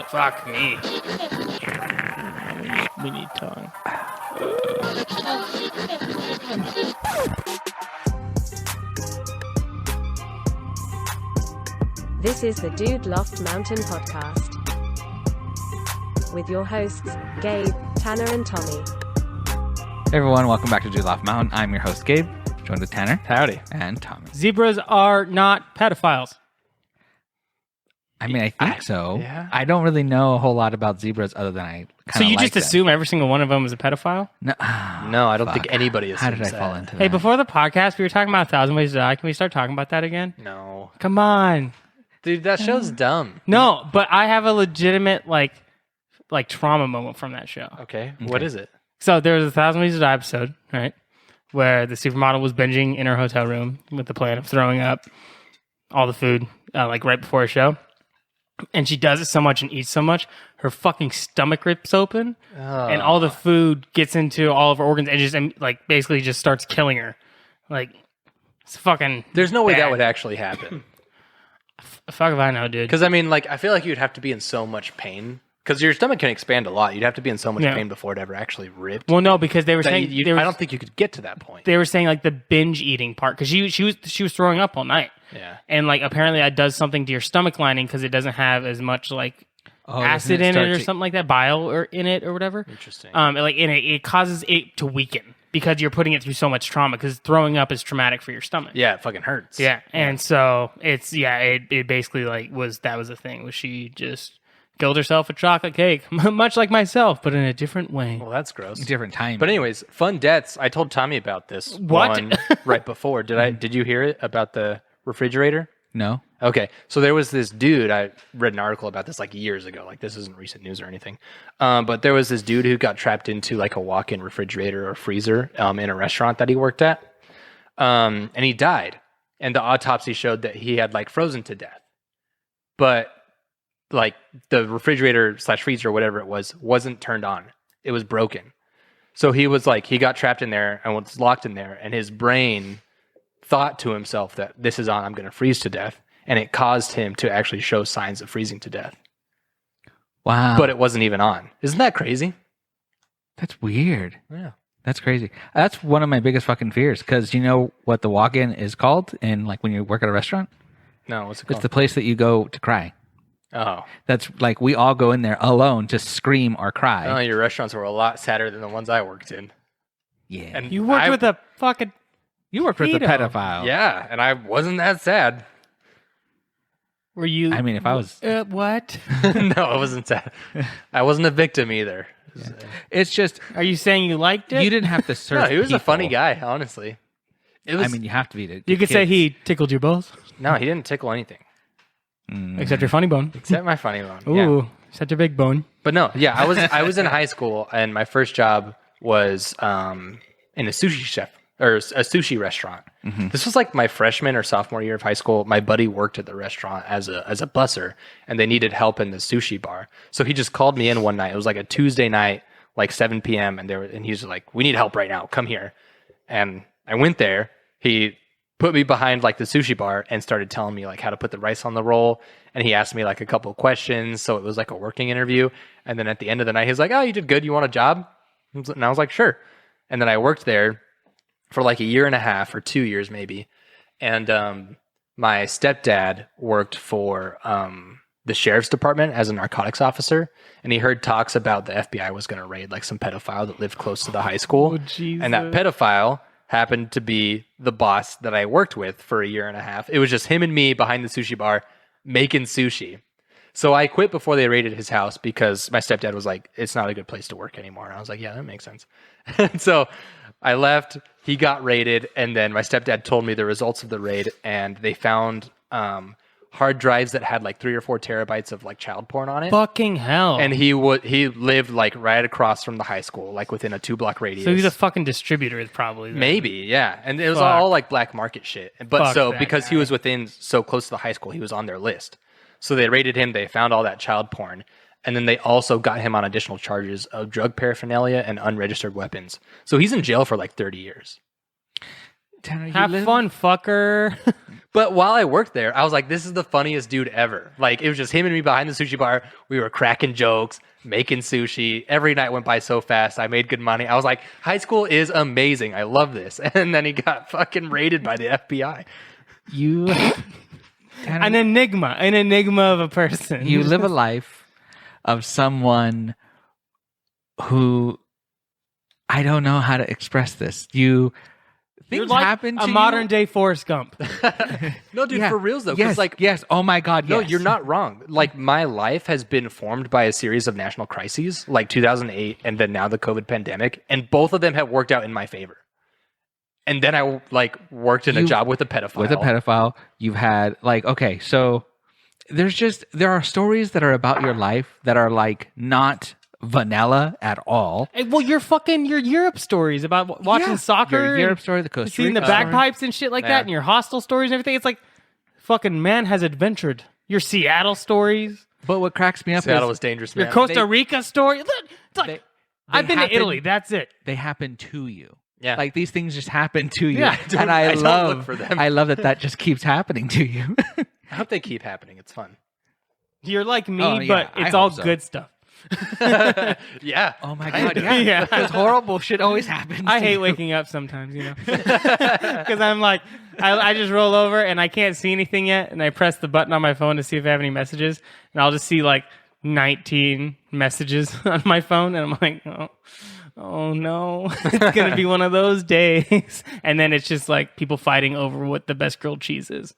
Fuck me. We need tongue. This is the Dude Loft Mountain Podcast with your hosts, Gabe, Tanner, and Tommy. Hey everyone, welcome back to Dude Loft Mountain. I'm your host, Gabe, joined with Tanner. Howdy. And Tommy. Zebras are not pedophiles. I mean, I think so. Yeah. I don't really know a whole lot about zebras other than I So kind of you like just them. assume every single one of them is a pedophile? No, No, I don't think anybody assumes How did I that. fall into that? Hey, before the podcast, we were talking about 1,000 Ways to Die. Can we start talking about that again? No. Come on. Dude, that show's dumb. No, but I have a legitimate like trauma moment from that show. Okay. What is it? So there was a 1,000 Ways to Die episode, right? Where the supermodel was binging in her hotel room with the plan of throwing up all the food like right before a show. And she does it so much and eats so much, her fucking stomach rips open and all the food gets into all of her organs and just like basically just starts killing her. Like, it's fucking There's no way bad. that would actually happen. Fuck if I know, dude. Because, I mean, like, I feel like you'd have to be in so much pain. Because your stomach can expand a lot. You'd have to be in so much pain before it ever actually ripped. Well, no, because they were That saying I don't think you could get to that point. they were saying like the binge eating part because she was throwing up all night. Yeah. And like apparently that does something to your stomach lining because it doesn't have as much like acid in it or something like that, bile or in it or whatever. Interesting. It causes it to weaken because you're putting it through so much trauma because throwing up is traumatic for your stomach. Yeah, it fucking hurts. Yeah. And so it basically like was the thing was she just killed herself with chocolate cake, much like myself, but in a different way. Well, that's gross. different time. But anyways, fun deaths. I told Tommy about this What? one right before. Did you hear it about the refrigerator? No. Okay, so there was this dude, I read an article about this like years ago, like this isn't recent news or anything, but there was this dude who got trapped into like a walk-in refrigerator or freezer in a restaurant that he worked at, and he died, and the autopsy showed that he had like frozen to death, but like the refrigerator / freezer or whatever it wasn't turned on. It was broken. So he was like, he got trapped in there and was locked in there, and his brain thought to himself that this is on, I'm going to freeze to death. And it caused him to actually show signs of freezing to death. Wow. But it wasn't even on. Isn't that crazy? That's weird. Yeah. That's crazy. That's one of my biggest fucking fears because you know what the walk-in is called in like when you work at a restaurant? No, what's it called? It's the place that you go to cry. Oh. That's like we all go in there alone to scream or cry. Oh, your restaurants were a lot sadder than the ones I worked in. Yeah. And You worked with a fucking You worked with a pedo. pedophile. Yeah, and I wasn't that sad. Were you? I mean, if I was... what? No, I wasn't sad. I wasn't a victim either. It's just... Are you saying you liked it? You didn't have to serve No, he was a funny people. guy, honestly. It was, I mean, you have to be to You get could say kids. he tickled you both, no, he didn't tickle anything. except your funny bone. Except my funny bone. Ooh, Yeah. such a big bone. But no, yeah, I was in high school, and my first job was in a sushi restaurant. Mm-hmm. This was like my freshman or sophomore year of high school. My buddy worked at the restaurant as a busser, and they needed help in the sushi bar. So he just called me in one night. It was like a Tuesday night, like 7 p.m. And he's like, "We need help right now. Come here." And I went there. He put me behind like the sushi bar and started telling me like how to put the rice on the roll. And he asked me like a couple of questions. So it was like a working interview. And then at the end of the night, he's like, "Oh, you did good. You want a job?" And I was like, "Sure." And then I worked there for like a year and a half or 2 years maybe. And my stepdad worked for the sheriff's department as a narcotics officer. And he heard talks about the FBI was going to raid like some pedophile that lived close to the high school. Oh, Jesus. And that pedophile happened to be the boss that I worked with for a year and a half. It was just him and me behind the sushi bar making sushi. So I quit before they raided his house because my stepdad was like, "It's not a good place to work anymore." And I was like, "Yeah, that makes sense." And so I left, he got raided, and then my stepdad told me the results of the raid, and they found hard drives that had like 3 or 4 terabytes of like child porn on it. Fucking hell. And he lived like right across from the high school, like within a 2-block radius. So he's a fucking distributor, probably. then. Maybe, yeah. And it was Fuck. all like black market shit. But Fuck so that because he guy. was within so close to the high school, he was on their list. So they raided him, they found all that child porn, and then they also got him on additional charges of drug paraphernalia and unregistered weapons. So he's in jail for like 30 years. Tanner, you Have live- fun, fucker. But while I worked there, I was like, this is the funniest dude ever. Like, it was just him and me behind the sushi bar. We were cracking jokes, making sushi. Every night went by so fast. I made good money. I was like, high school is amazing. I love this. And then he got fucking raided by the FBI. You, Tanner, An enigma of a person. you live a life of someone who I don't know how to express this. You're Things like happen to a you. modern day Forrest Gump. No, dude, Yeah. for reals, though. 'Cause, Yes, like, yes. Oh my God, no, yes. you're not wrong. Like, my life has been formed by a series of national crises, like 2008 and then now the COVID pandemic. And both of them have worked out in my favor. And then I, like, worked in a job with a pedophile. With a pedophile, you've had okay, so there are stories that are about your life that are like not vanilla at all. Hey, well, your Europe stories about watching Yeah. soccer, Your Europe and story, the Costa seeing the Rica story. bagpipes and shit like Yeah. that, and your hostel stories and everything. It's like, fucking man has adventured. Your Seattle stories, But what cracks me up Seattle is was dangerous, your man. Costa Rica story. Look, it's like, they I've been to happen- Italy. That's it. They happen to you. Yeah. Like these things just happen to you. Yeah, and I don't love look for them. I love that just keeps happening to you. I hope they keep happening. It's fun. You're like me, Oh, yeah, but I it's all hope so. good stuff. Yeah. Oh my Kinda. God, yeah. Yeah. Because horrible shit always happens. I to hate you. waking up sometimes, because I'm like, I just roll over and I can't see anything yet, and I press the button on my phone to see if I have any messages, and I'll just see like 19 messages on my phone, and I'm like, oh no, it's gonna be one of those days, and then it's just like people fighting over what the best grilled cheese is.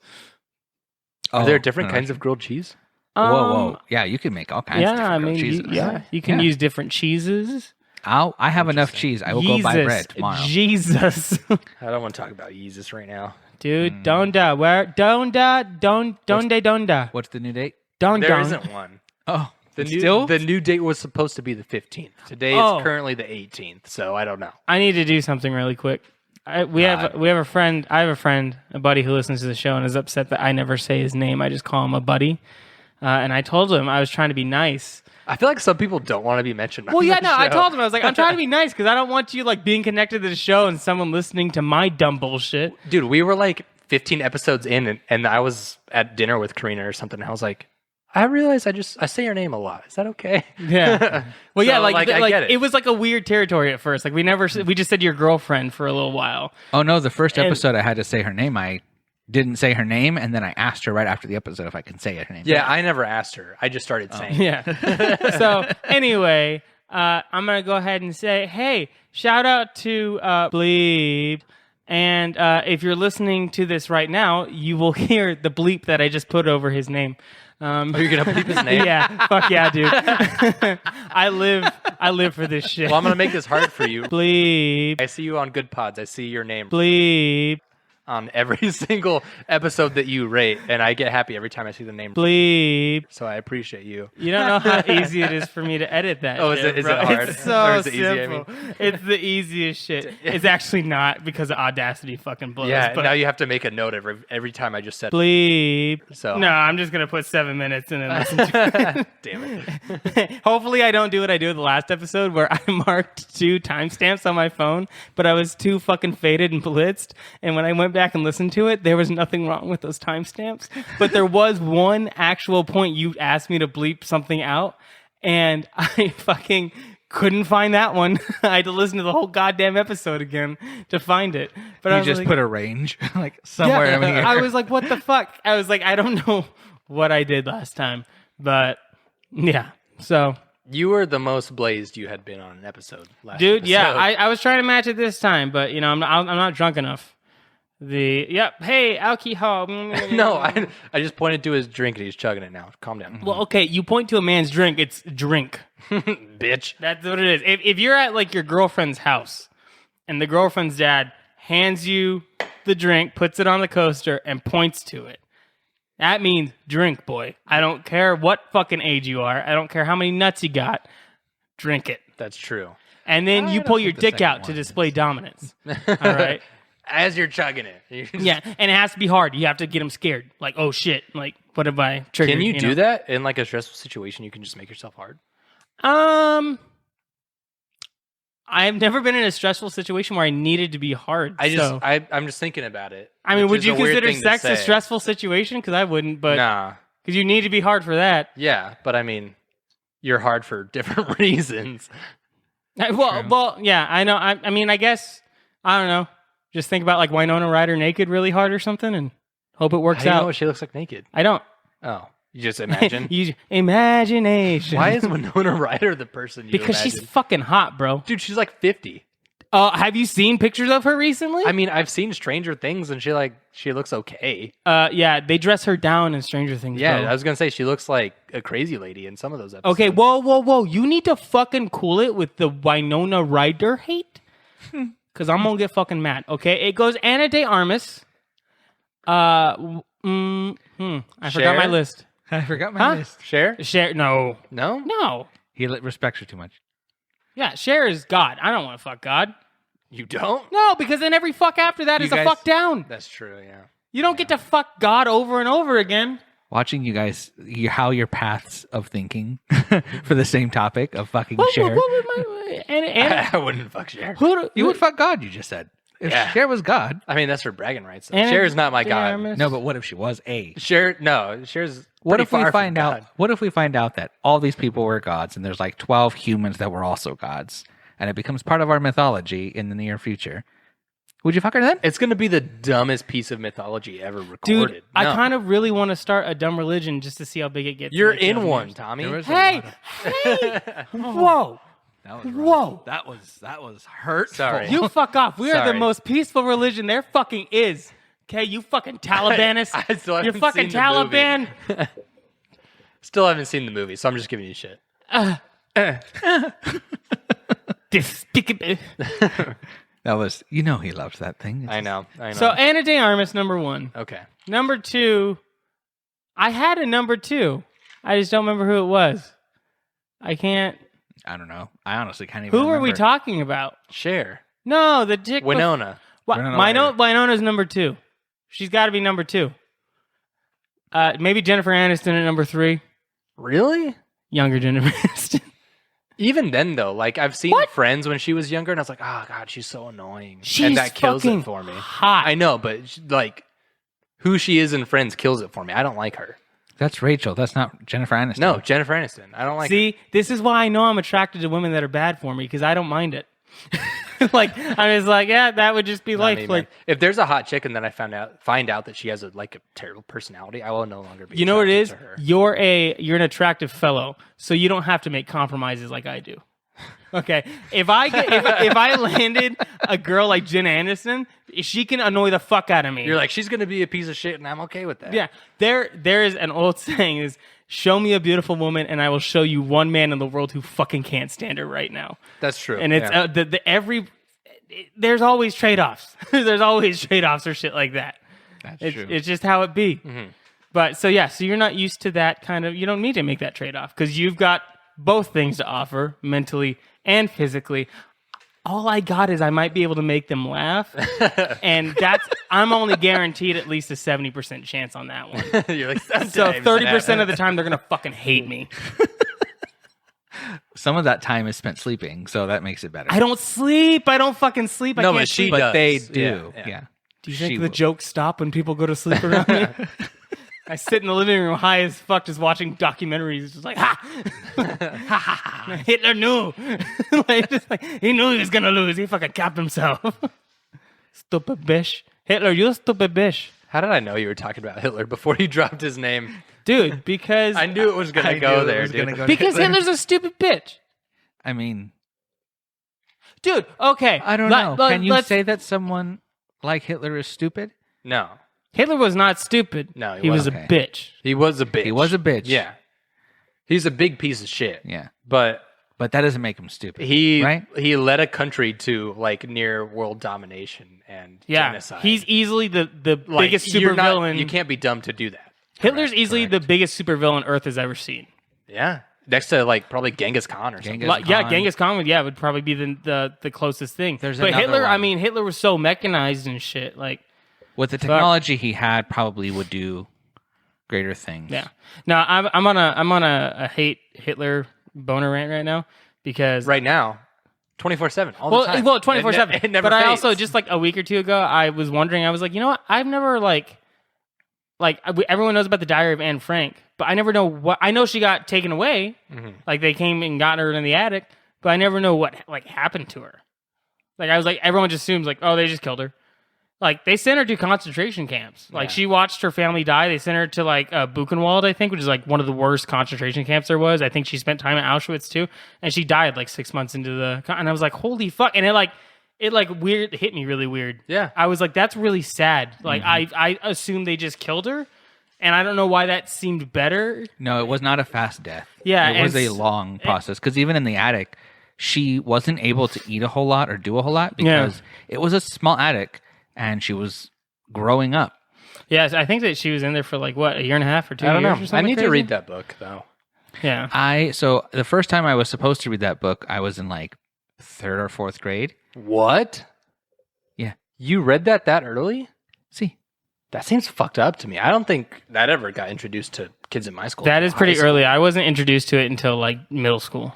Oh, Are there different no, kinds of grilled cheese? Whoa. Yeah, you can make all kinds of Yeah, different I grilled mean, cheeses. you can Yeah. use different cheeses. I have enough cheese. I will go buy bread tomorrow. Jesus. I don't want to talk about Yeezus right now. Dude, donda, where donda. What's the new date? Don There don. isn't one. Oh, The new date was supposed to be the 15th. Today Oh. is currently the 18th, so I don't know. I need to do something really quick. We have a friend. I have a friend, a buddy who listens to the show and is upset that I never say his name. I just call him a buddy. And I told him I was trying to be nice. I feel like some people don't want to be mentioned. Well, on yeah, the no, I show. told him I was like, I'm trying to be nice because I don't want you like being connected to the show and someone listening to my dumb bullshit. Dude, we were like 15 episodes in, and I was at dinner with Karina or something. And I was like, I realize I say your name a lot. Is that okay? Yeah. Well, yeah, So, like I get it. it was like a weird territory at first. Like we just said your girlfriend for a little while. Oh no, the first And- episode I had to say her name. I didn't say her name, and then I asked her right after the episode if I can say her name. Yeah, I never asked her. I just started saying. Yeah. So anyway, I'm gonna go ahead and say, hey, shout out to Bleep. And if you're listening to this right now, you will hear the bleep that I just put over his name. Are you gonna bleep his name? Yeah, fuck yeah, dude. I live for this shit. Well, I'm gonna make this hard for you. Bleep, I see you on Good Pods. I see your name bleep, on every single episode that you rate, and I get happy every time I see the name. bleep. So I appreciate you. You don't know how easy it is for me to edit that. Oh, is shit, it bro. hard? It's so Or is it easy, I simple. It's the easiest shit. It's actually not because of Audacity fucking blows. Yeah, but now you have to make a note every time I just said. bleep. So- no, I'm just gonna put 7 minutes and then listen to Damn it. it. Hopefully, I don't do what I did with the last episode where I marked 2 timestamps on my phone, but I was too fucking faded and blitzed. And when I went back and listened to it, there was nothing wrong with those timestamps. But there was one actual point you asked me to bleep something out, and I fucking couldn't find that one. I had to listen to the whole goddamn episode again to find it. But I You was just like, put a range like somewhere in here. I was like, what the fuck? I was like, I don't know what I did last time, but yeah. So, You were the most blazed you had been on an episode last dude, yeah, episode. I was trying to match it this time, but you know, I'm not drunk enough. Hey, alcohol. No, I just pointed to his drink and he's chugging it now. Calm down. Well, okay, you point to a man's drink, it's drink. Bitch. That's what it is. If you're at like your girlfriend's house and the girlfriend's dad hands you the drink, puts it on the coaster, and points to it, that means drink, boy. I don't care what fucking age you are. I don't care how many nuts you got. Drink it. That's true. And then I you don't pull your think the dick second out to one display dominance. All right. As you're chugging it. Yeah, and it has to be hard. You have to get them scared. Like, oh shit! Like, what have I triggered? Can you do know? that in like a stressful situation? You can just make yourself hard. I've never been in a stressful situation where I needed to be hard. I'm just thinking about it. I mean, which would is you a weird consider thing to sex a say. stressful situation? Because I wouldn't, but Nah. because you need to be hard for that. Yeah, but I mean, you're hard for different reasons. Well, yeah, I know. I mean, I guess I don't know. Just think about like Winona Ryder naked really hard or something, and hope it works How do you out. know what she looks like naked? I don't. Oh, you just imagine. Use imagination. Why is Winona Ryder the person you Because imagine? she's fucking hot, bro. Dude, she's like 50. Have you seen pictures of her recently? I mean, I've seen Stranger Things, and she looks okay. Yeah, they dress her down in Stranger Things. Yeah, bro. I was gonna say she looks like a crazy lady in some of those episodes. Okay, whoa. You need to fucking cool it with the Winona Ryder hate. Because I'm going to get fucking mad. Okay, it goes Ana de Armas. I forgot Cher? my list. I forgot my list. Cher? Cher, no. No, He respects her too much. Yeah, Cher is God. I don't want to fuck God. you don't. No, because then every fuck after that is a guys- fuck down. That's true. Yeah. You don't get to fuck God over and over again. Watching you guys, how your paths of thinking for the same topic of fucking What Cher. would my... And, I wouldn't fuck Cher. You would fuck God, you just said. If Yeah. Cher was God. I mean, that's her bragging rights. Though. Ana Cher's not my de god. Armas. No, but what if she was a? Cher's. What pretty if we far from find out? God. What if we find out that all these people were gods, and there's like 12 humans that were also gods, and it becomes part of our mythology in the near future? Would you fuck her then? It's gonna be the dumbest piece of mythology ever recorded. Dude, I No. kind of really want to start a dumb religion just to see how big it gets. You're like, in 10 one, years. Tommy. There was a Hey, lot of- hey, whoa. That was Whoa. That was hurtful. Sorry. You fuck off. We are the Sorry. most peaceful religion there fucking is. Okay, you fucking Talibanist. I still You're haven't fucking seen the movie. Taliban. Still haven't seen the movie, so I'm just giving you shit. Despicable. That was. You know he loves that thing. It's I know. So Ana de Armas, number 1. Okay. Number 2, I had a number 2. I just don't remember who it was. I can't. I don't know. I honestly can't even. Who are we remember. talking about? Cher. No, the chick. Winona. Winona's number 2. She's got to be number 2. Maybe Jennifer Aniston at number 3. Really? Younger Jennifer Aniston. Even then, though, like I've seen What? Friends when she was younger, and I was like, "Oh God, she's so annoying," She's and that kills fucking it for me. hot. I know, but like, who she is in Friends kills it for me. I don't like her. That's Rachel. That's not Jennifer Aniston. No, Jennifer Aniston. I don't like. See, this is why I know I'm attracted to women that are bad for me because I don't mind it. Like I'm just like, yeah, that would just be Not life. me, Like, man. If there's a hot chick and then I find out that she has a terrible personality, I will no longer be. you know what it is? attracted to her. You're an attractive fellow, so you don't have to make compromises like I do. Okay, if I landed a girl like Jen Aniston, she can annoy the fuck out of me. You're like, she's gonna be a piece of shit, and I'm okay with that. Yeah, there is an old saying is, show me a beautiful woman and I will show you one man in the world who fucking can't stand her right now. That's true. And it's yeah. there's always trade-offs. There's always trade-offs or shit like that. That's It's, true. it's just how it be. But so yeah, so you're not used to that kind of, you don't need to make that trade-off because you've got both things to offer, mentally and physically. All I got is I might be able to make them laugh. And I'm only guaranteed at least a 70% chance on that one. You're like, So 30% of the time they're going to fucking hate me. Some of that time is spent sleeping, so that makes it better. I don't sleep. I don't fucking sleep. I No, can't but she sleep. but does. they do. Yeah, Yeah. yeah. Do you think She the will. jokes stop when people go to sleep around me? I sit in the living room high as fuck just watching documentaries. Just like, ha! Ha, ha, ha. Hitler knew. He knew he was going to lose. He fucking capped himself. Stupid bitch. Hitler, you a stupid bitch. How did I know you were talking about Hitler before he dropped his name? Dude, because... I knew it was gonna I go knew it there, was dude. gonna go to because Hitler. Hitler's a stupid bitch. I mean, Dude, okay. I don't know. Can you say that someone like Hitler is stupid? No, Hitler was not stupid. No, he was wasn't. a bitch. he was a bitch. He was a bitch. Yeah, he's a big piece of shit. Yeah. But But that doesn't make him stupid. he right? he led a country to like near world domination and Yeah, genocide. he's easily the like, biggest you're not- supervillain. You can't be dumb to do that. Hitler's easily the biggest supervillain Earth has ever seen. Yeah, next to like probably Genghis Khan or something. Genghis Yeah, Khan. Genghis Khan would probably be the closest thing. There's but another Hitler, I one. mean, Hitler was so mechanized and shit. Like, With the technology he had, probably would do greater things. yeah. No, I'm on a hate Hitler boner rant right now because Right now, 24/7 all the time. Well, 24/7. It never But I fades. also just like a week or two ago, I was wondering. I was like, you know what? I've never everyone knows about the Diary of Anne Frank, but I never know what. I know she got taken away. Mm-hmm. Like they came and got her in the attic, but I never know what happened to her. Like I was like, everyone just assumes like, oh, they just killed her. Like they sent her to concentration camps. Like she watched her family die. They sent her to like Buchenwald, I think, which is like one of the worst concentration camps there was. I think she spent time at Auschwitz too, and she died like 6 months into the. And I was like, holy fuck! And it weird hit me really weird. Yeah. I was like, that's really sad. Like I assumed they just killed her, and I don't know why that seemed better. No, it was not a fast death. Yeah, it was a long process because even in the attic, she wasn't able to eat a whole lot or do a whole lot because it was a small attic. And she was growing up. Yes, I think that she was in there for like what, a year and a half or 2 years. I don't know. Or something I need to crazy? read that book though. Yeah. So the first time I was supposed to read that book, I was in like 3rd or 4th grade. What? Yeah. You read that early? See, that seems fucked up to me. I don't think that ever got introduced to kids in my school. That is pretty early. I wasn't introduced to it until like middle school.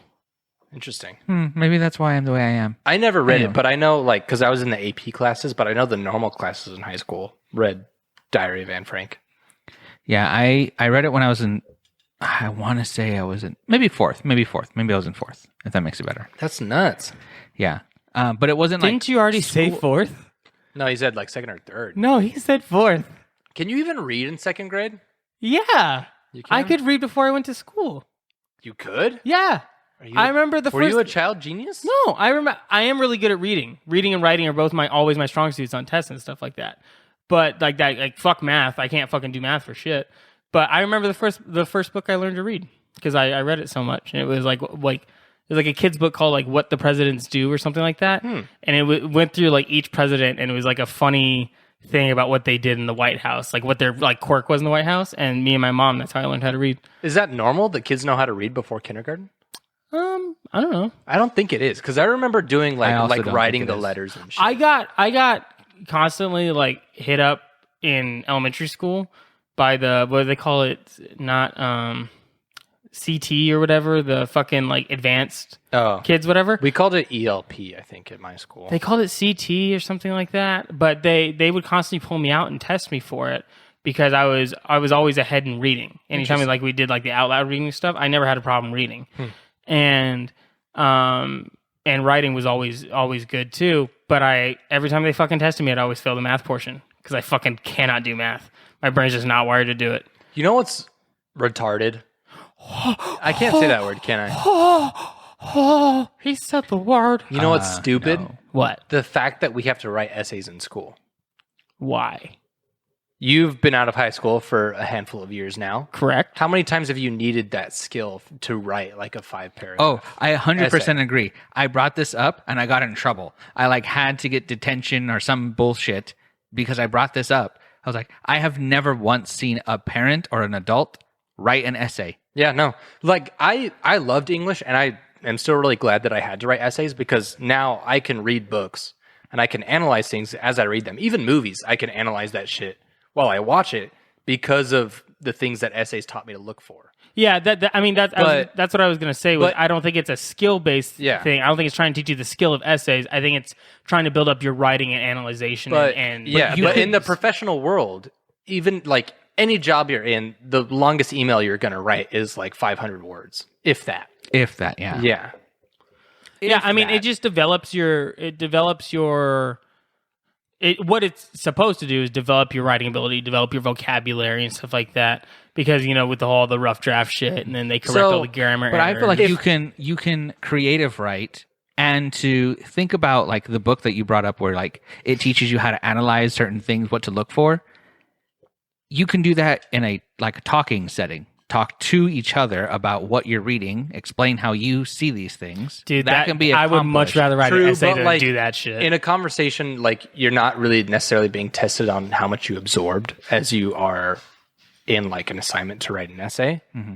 Interesting. Maybe that's why I'm the way I am. I never read it, but I know, like, because I was in the AP classes, but I know the normal classes in high school read Diary of Anne Frank. Yeah, I read it when I was in, I want to say I was in, maybe 4th. Maybe I was in 4th, if that makes it better. That's nuts. Yeah. But it wasn't Didn't you already say fourth? No, he said like 2nd or 3rd. No, he said fourth. Can you even read in 2nd grade? Yeah. You can? I could read before I went to school. You could? Yeah. I remember Were you a child genius? No, I remember. I am really good at reading. Reading and writing are both always my strong suits on tests and stuff like that. But like fuck math. I can't fucking do math for shit. But I remember the first book I learned to read because I read it so much. And it was like it was like a kid's book called like What the Presidents Do or something like that. And it went through like each president, and it was like a funny thing about what they did in the White House, like what their like quirk was in the White House. And me and my mom, that's how I learned how to read. Is that normal that kids know how to read before kindergarten? I don't know. I don't think it is because I remember doing like don't writing think the it is. letters and shit. I got constantly like hit up in elementary school by the what do they call it? Not CT or whatever, the fucking like advanced kids, whatever. We called it ELP, I think, at my school. They called it CT or something like that. But they would constantly pull me out and test me for it because I was always ahead in reading. Anytime we did like the out loud reading stuff, I never had a problem reading. And writing was always good too. But every time they fucking tested me, I'd always fail the math portion because I fucking cannot do math. My brain's just not wired to do it. You know what's retarded? I can't say that word, can I? He said the word. You know what's stupid? No. What? The fact that we have to write essays in school. Why? You've been out of high school for a handful of years now. Correct. How many times have you needed that skill to write like a 5-paragraph? Oh, I 100% essay? agree. I brought this up and I got in trouble. I like had to get detention or some bullshit because I brought this up. I was like, I have never once seen a parent or an adult write an essay. Yeah, no. Like I loved English, and I am still really glad that I had to write essays because now I can read books and I can analyze things as I read them. Even movies, I can analyze that shit while I watch it because of the things that essays taught me to look for. Yeah, that's what I was gonna say. I don't think it's a skill-based thing. I don't think it's trying to teach you the skill of essays. I think it's trying to build up your writing and analyzation. But But in the professional world, even like any job you're in, the longest email you're gonna write is like 500 words, if that. If that, yeah. Yeah. Yeah, I mean, it just develops what it's supposed to do is develop your writing ability, develop your vocabulary and stuff like that. Because, with all the rough draft shit, and then they correct all the grammar But I feel like errors. you can creative write and to think about like the book that you brought up where like it teaches you how to analyze certain things, what to look for. You can do that in a talking setting. Talk to each other about what you're reading, explain how you see these things. Dude, that can be I would much accomplished. rather write True, an essay but, than do that shit. In a conversation, like you're not really necessarily being tested on how much you absorbed as you are in like an assignment to write an essay. Mm-hmm.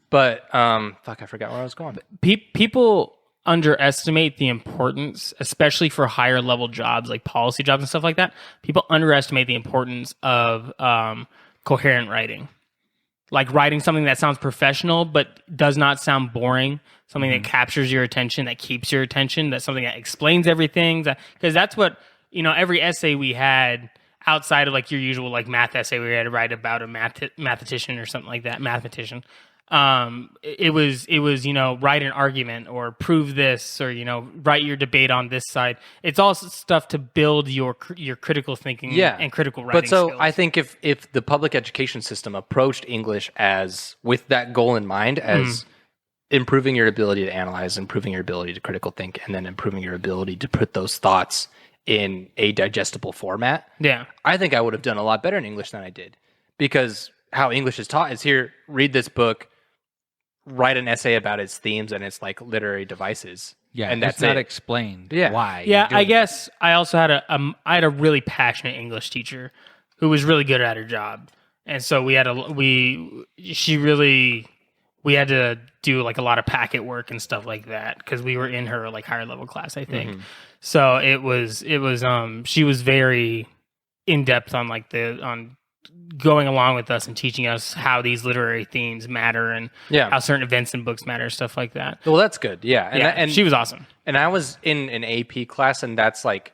But I forgot where I was going. People underestimate the importance, especially for higher level jobs like policy jobs and stuff like that. People underestimate the importance of coherent writing. like writing something that sounds professional but does not sound boring, something that captures your attention, that keeps your attention, that's something that explains everything. Because that's what, every essay we had outside of like your usual like math essay we had to write about a mathematician or something like that, mathematician. It was write an argument or prove this or write your debate on this side. It's all stuff to build your critical thinking and critical writing. But so skills. I think if the public education system approached English as with that goal in mind, as improving your ability to analyze, improving your ability to critical think, and then improving your ability to put those thoughts in a digestible format, I think I would have done a lot better in English than I did, because how English is taught is here, read this book, write an essay about its themes and its like literary devices. Yeah, and that's not explained why. Yeah, I guess I also had a really passionate English teacher who was really good at her job, and so we had to do like a lot of packet work and stuff like that because we were in her like higher level class, I think. So it was she was very in depth on like on going along with us and teaching us how these literary themes matter and how certain events in books matter, stuff like that. Well, that's good. Yeah. And she was awesome. And I was in an AP class, and that's like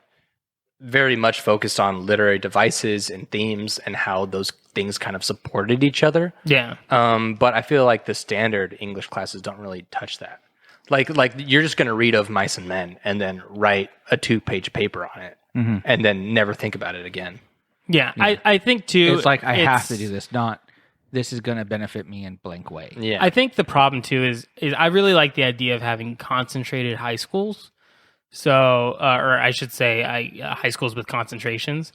very much focused on literary devices and themes and how those things kind of supported each other. Yeah. But I feel like the standard English classes don't really touch that. Like you're just going to read Of Mice and Men and then write a 2-page paper on it and then never think about it again. Yeah. I think too. It's like I have to do this, not this is going to benefit me in blank way. Yeah. I think the problem too is I really like the idea of having concentrated high schools. So, or I should say, high schools with concentrations.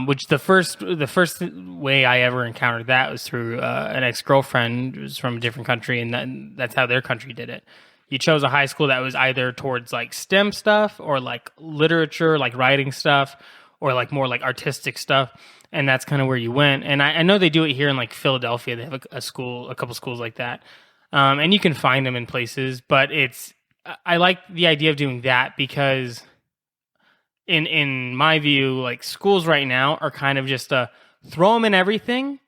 Which the first way I ever encountered that was through an ex-girlfriend who was from a different country, and that's how their country did it. You chose a high school that was either towards like STEM stuff or like literature, like writing stuff, or like more like artistic stuff, and that's kind of where you went. And I know they do it here in like Philadelphia. They have a couple schools like that, and you can find them in places. But I like the idea of doing that because in my view, like schools right now are kind of just throw them in everything,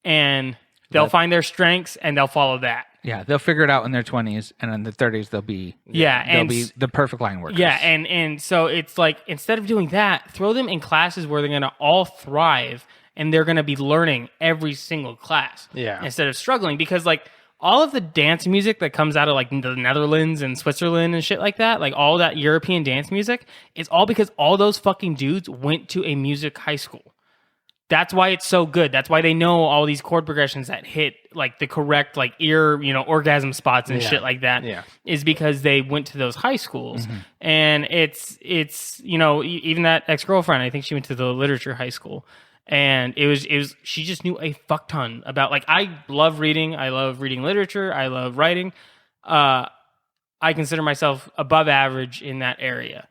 and they'll find their strengths and they'll follow that. Yeah, they'll figure it out in their 20s, and in their 30s they'll be the perfect line workers. Yeah, and so it's like instead of doing that, throw them in classes where they're going to all thrive and they're going to be learning every single class. Yeah. Instead of struggling, because like all of the dance music that comes out of like the Netherlands and Switzerland and shit like that, like all that European dance music, it's all because all those fucking dudes went to a music high school. That's why it's so good. That's why they know all these chord progressions that hit like the correct like ear, orgasm spots and shit like that. Yeah. Is because they went to those high schools. And it's even that ex-girlfriend, I think she went to the literature high school. And it was she just knew a fuck ton about, like, I love reading. I love reading literature. I love writing. I consider myself above average in that area.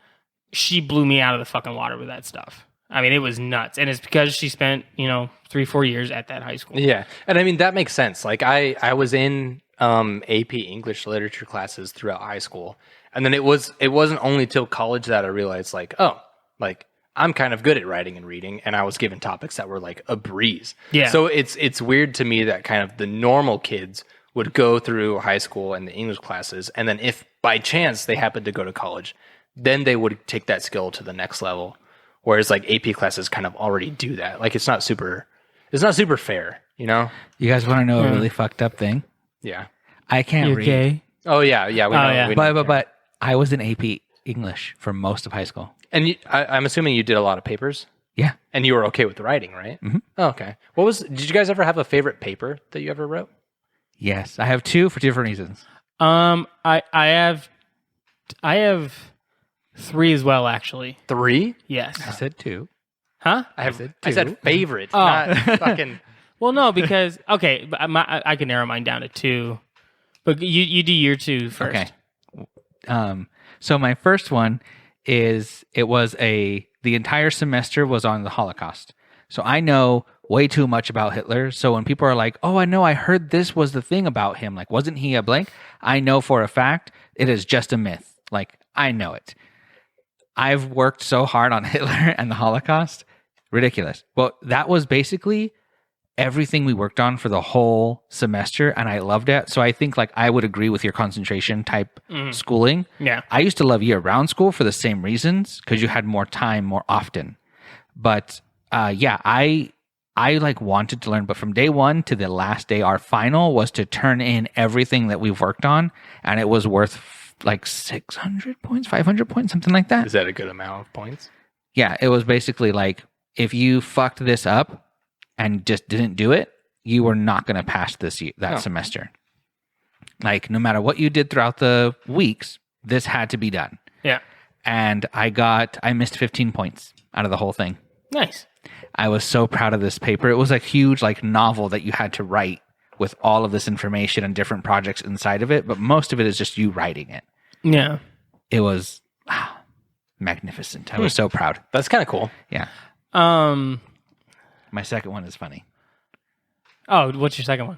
She blew me out of the fucking water with that stuff. I mean, it was nuts. And it's because she spent, 3-4 years at that high school. Yeah. And I mean, that makes sense. Like I was in AP English literature classes throughout high school. And then it wasn't only till college that I realized like, oh, like I'm kind of good at writing and reading. And I was given topics that were like a breeze. Yeah. So it's weird to me that kind of the normal kids would go through high school and the English classes. And then if by chance they happened to go to college, then they would take that skill to the next level. Whereas like AP classes kind of already do that. Like it's not super fair, You guys want to know a really fucked up thing? Yeah. I can't read. Gay? Oh yeah, yeah. We know. Yeah. But I was in AP English for most of high school. And I'm assuming you did a lot of papers. Yeah. And you were okay with the writing, right? Mm-hmm. Oh, okay. Did you guys ever have a favorite paper that you ever wrote? Yes, I have 2 for different reasons. I have 3 as well, actually. 3? Yes. I said 2. Huh? I said favorite, not fucking. Well, no, because okay, but I can narrow mine down to 2. But you do your 2 first. Okay. So my first one is the entire semester was on the Holocaust. So I know way too much about Hitler. So when people are like, "Oh, I heard this was the thing about him. Like, wasn't he a blank?" I know for a fact it is just a myth. Like, I know it. I've worked so hard on Hitler and the Holocaust. Ridiculous. Well, that was basically everything we worked on for the whole semester, and I loved it. So I think like I would agree with your concentration type schooling. Yeah. I used to love year-round school for the same reasons, because you had more time more often. But I like wanted to learn, but from day one to the last day, our final was to turn in everything that we've worked on, and it was worth like 600 points, 500 points, something like that. Is that a good amount of points? Yeah, it was basically like, if you fucked this up and just didn't do it, you were not going to pass that semester. Like, no matter what you did throughout the weeks, this had to be done. Yeah. And I missed 15 points out of the whole thing. Nice. I was so proud of this paper. It was a huge like novel that you had to write with all of this information and different projects inside of it, but most of it is just you writing it. Yeah. It was magnificent. I was so proud. That's kind of cool. Yeah. My second one is funny. Oh, what's your second one?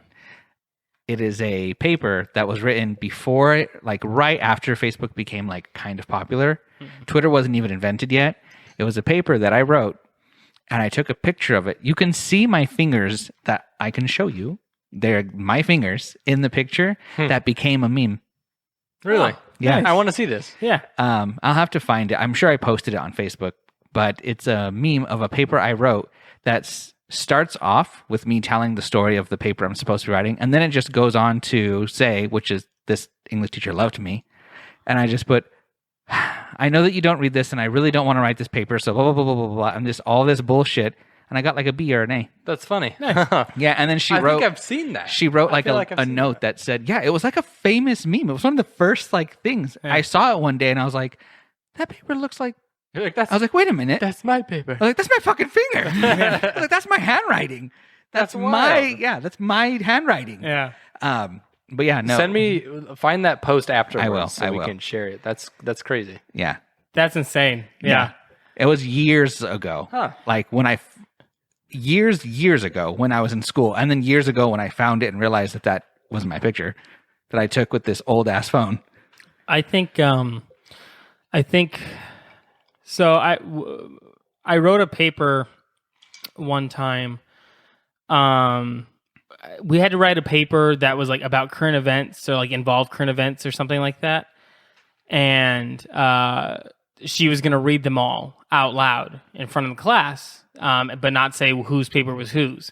It is a paper that was written before, like right after Facebook became like kind of popular. Twitter wasn't even invented yet. It was a paper that I wrote, and I took a picture of it. You can see my fingers that I can show you. They're my fingers in the picture that became a meme. Really? Yeah. I want to see this. Yeah. I'll have to find it. I'm sure I posted it on Facebook, but it's a meme of a paper I wrote that starts off with me telling the story of the paper I'm supposed to be writing, and then it just goes on to say, which is, this English teacher loved me, and I just put, I know that you don't read this, and I really don't want to write this paper, so blah, blah, blah, blah, blah, blah, and just all this bullshit, and I got like a B or an A. That's funny. Yeah, and then I think I've seen that. She wrote I like feel like I've a seen note that said, yeah, it was like a famous meme. It was one of the first like things. Yeah. I saw it one day, and I was like, that paper looks like, You're like, that's, I was like, wait a minute. that's my paper. I was like, that's my fucking finger. I was like, that's my handwriting. That's wild. that's my handwriting. Yeah. But yeah, no. Find that post afterwards. I will, So I we will. can share it. That's crazy. Yeah. That's insane. Yeah. It was years ago. Huh. Like years ago when I was in school, and then years ago when I found it and realized that wasn't my picture that I took with this old ass phone. I think so. I wrote a paper one time. We had to write a paper that was like about current events, or like involved current events or something like that. And she was going to read them all out loud in front of the class, but not say whose paper was whose.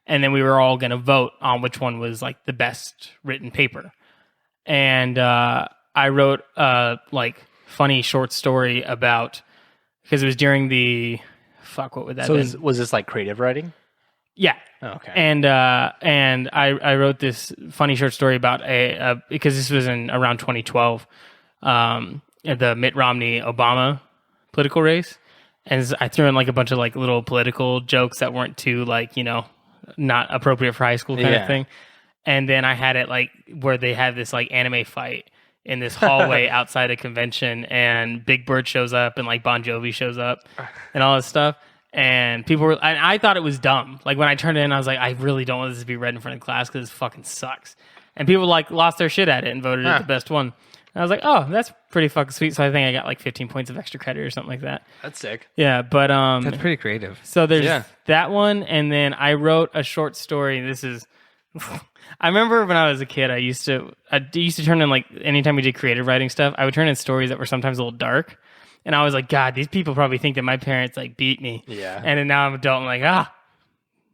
And then we were all going to vote on which one was like the best written paper. And I wrote like funny short story about, because it was during the what would that be? Was this like creative writing? Yeah. Oh, okay. And I wrote this funny short story about because this was in around 2012, the Mitt Romney Obama political race, and I threw in like a bunch of like little political jokes that weren't too like, you know, not appropriate for high school kind of thing. And then I had it like where they have this like anime fight in this hallway outside a convention, and Big Bird shows up and like Bon Jovi shows up and all this stuff. And people were, and I thought it was dumb. Like when I turned it in, I was like, I really don't want this to be read in front of class because this fucking sucks. And people like lost their shit at it and voted it the best one. And I was like, oh, that's pretty fucking sweet. So I think I got like 15 points of extra credit or something like that. That's sick. Yeah, but That's pretty creative. so there's that one, and then I wrote a short story. This is, I remember when I was a kid, I used to turn in like anytime we did creative writing stuff, I would turn in stories that were sometimes a little dark. And I was like, God, these people probably think that my parents like beat me. Yeah. And then now I'm adult. I'm like,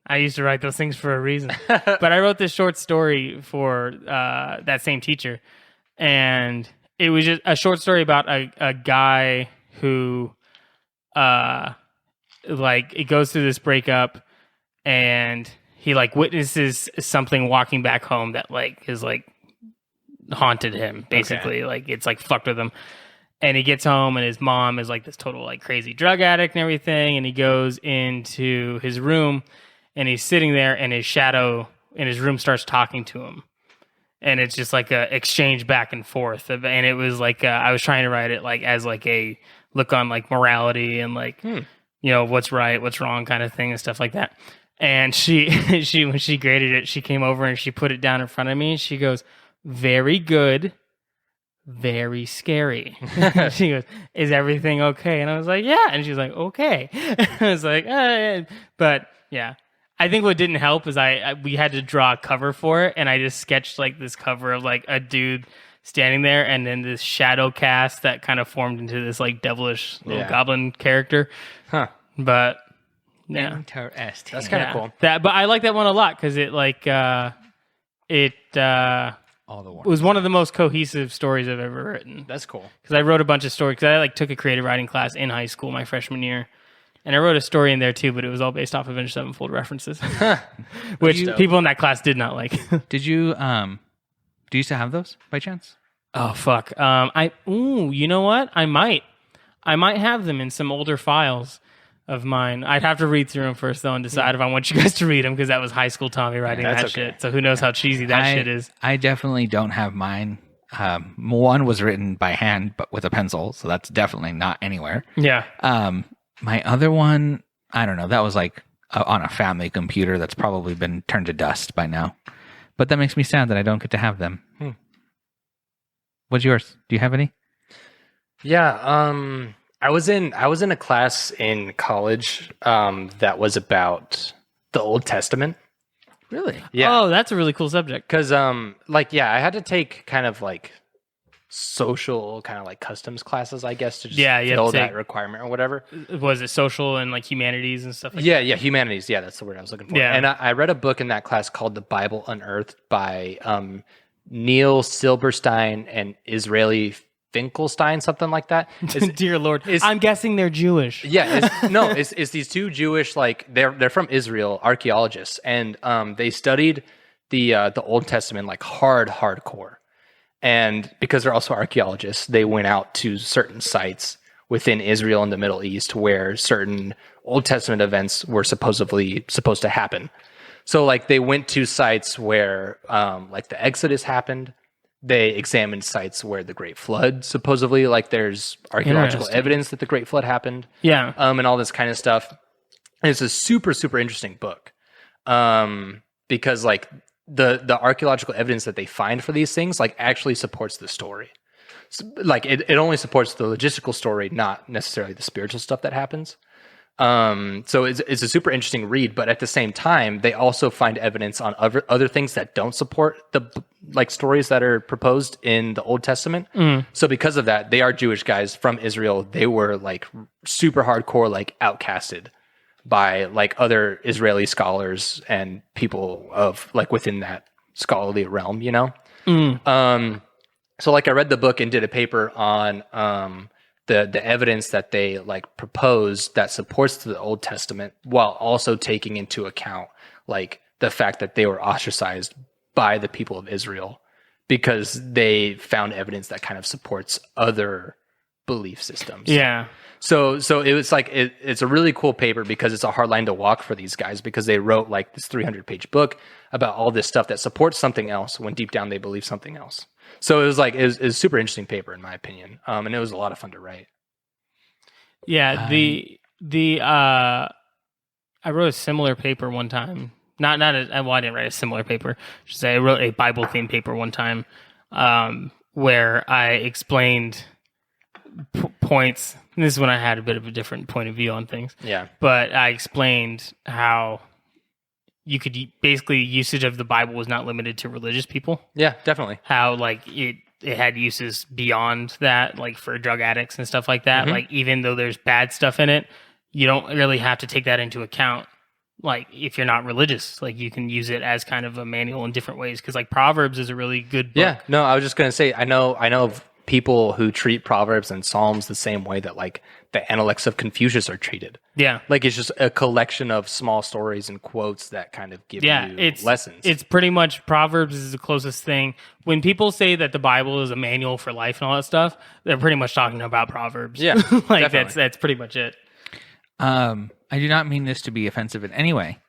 I used to write those things for a reason. But I wrote this short story for that same teacher. And it was just a short story about a guy who, like, it goes through this breakup, and he like witnesses something walking back home that like is like haunted him. Basically, like it's like fucked with him. And he gets home, and his mom is like this total like crazy drug addict and everything. And he goes into his room, and he's sitting there, and his shadow in his room starts talking to him. And it's just like a exchange back and forth. And it was like, I was trying to write it like as like a look on like morality and like, you know, what's right, what's wrong kind of thing and stuff like that. And she when she graded it, she came over and she put it down in front of me. She goes, very good. Very scary. She goes, is everything okay? And I was like, yeah. And she's like, okay. I was like, but yeah, I think what didn't help is we had to draw a cover for it, and I just sketched like this cover of like a dude standing there, and then this shadow cast that kind of formed into this like devilish little goblin character. Huh. But yeah, Interesting. That's kind of cool. but I like that one a lot because it like All the it was one of the most cohesive stories I've ever written. That's cool. Because I wrote a bunch of stories. Because I like took a creative writing class in high school my freshman year, and I wrote a story in there too. But it was all based off Avenged Sevenfold references, which people in that class did not like. Did you do you still have those by chance? Oh fuck! You know what? I might have them in some older files of mine. I'd have to read through them first though and decide if I want you guys to read them because that was high school Tommy writing that shit. So who knows how cheesy that shit is? I definitely don't have mine. One was written by hand but with a pencil, so that's definitely not anywhere. Yeah. My other one, I don't know. That was like on a family computer that's probably been turned to dust by now. But that makes me sad that I don't get to have them. What's yours? Do you have any? Yeah, I was in a class in college that was about the Old Testament. Really? Yeah. Oh, that's a really cool subject. Because I had to take kind of like social kind of like customs classes, I guess, to just fill that requirement or whatever. Was it social and like humanities and stuff like that? Yeah, humanities. Yeah, that's the word I was looking for. Yeah. And I read a book in that class called The Bible Unearthed by Neil Silberstein and Israeli Finkelstein, something like that. Dear Lord, I'm guessing they're Jewish. Yeah, it's these two Jewish, like they're from Israel, archaeologists, and they studied the Old Testament like hardcore. And because they're also archaeologists, they went out to certain sites within Israel and the Middle East where certain Old Testament events were supposedly supposed to happen. So like they went to sites where like the Exodus happened. They examined sites where the Great Flood supposedly, like there's archaeological evidence that the Great Flood happened. Yeah. And all this kind of stuff. And it's a super, super interesting book. Because like the archaeological evidence that they find for these things like actually supports the story. So, like it only supports the logistical story, not necessarily the spiritual stuff that happens. So it's a super interesting read, but at the same time, they also find evidence on other things that don't support the like stories that are proposed in the Old Testament. So because of that, they are Jewish guys from Israel. They were like super hardcore, like outcasted by like other Israeli scholars and people of like within that scholarly realm, you know? So like I read the book and did a paper on the evidence that they like proposed that supports the Old Testament while also taking into account like the fact that they were ostracized by the people of Israel because they found evidence that kind of supports other belief systems. Yeah. So it was like it's a really cool paper because it's a hard line to walk for these guys because they wrote like this 300-page book about all this stuff that supports something else when deep down they believe something else. So it was a super interesting paper in my opinion, and it was a lot of fun to write. Yeah, I wrote a similar paper one time. I didn't write a similar paper. I wrote a Bible themed paper one time where I explained points. And this is when I had a bit of a different point of view on things. Yeah. But I explained how you could basically usage of the Bible was not limited to religious people. Yeah, definitely. How like it had uses beyond that, like for drug addicts and stuff like that. Like even though there's bad stuff in it, you don't really have to take that into account. Like if you're not religious, like you can use it as kind of a manual in different ways. Because like Proverbs is a really good book. Yeah, no, I was just gonna say I know of people who treat Proverbs and Psalms the same way that like the Analects of Confucius are treated. Yeah, like it's just a collection of small stories and quotes that kind of give you lessons. It's pretty much Proverbs is the closest thing. When people say that the Bible is a manual for life and all that stuff, they're pretty much talking about Proverbs. Yeah, like definitely. That's pretty much it. I do not mean this to be offensive in any way.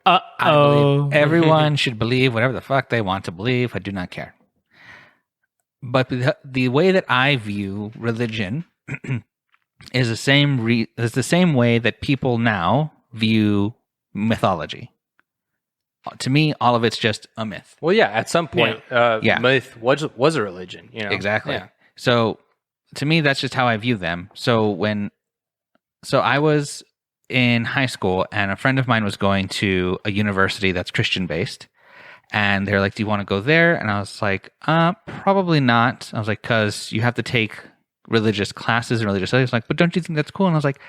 I believe everyone should believe whatever the fuck they want to believe. I do not care. But the way that I view religion is the same way that people now view mythology. To me, all of it's just a myth. Well, yeah, at some point, myth was a religion. You know? Exactly. Yeah. So to me, that's just how I view them. So I was in high school, and a friend of mine was going to a university that's Christian based. And they're like, do you want to go there? And I was like, probably not. I was like, because you have to take religious classes and religious studies. Like, but don't you think that's cool? And I was like,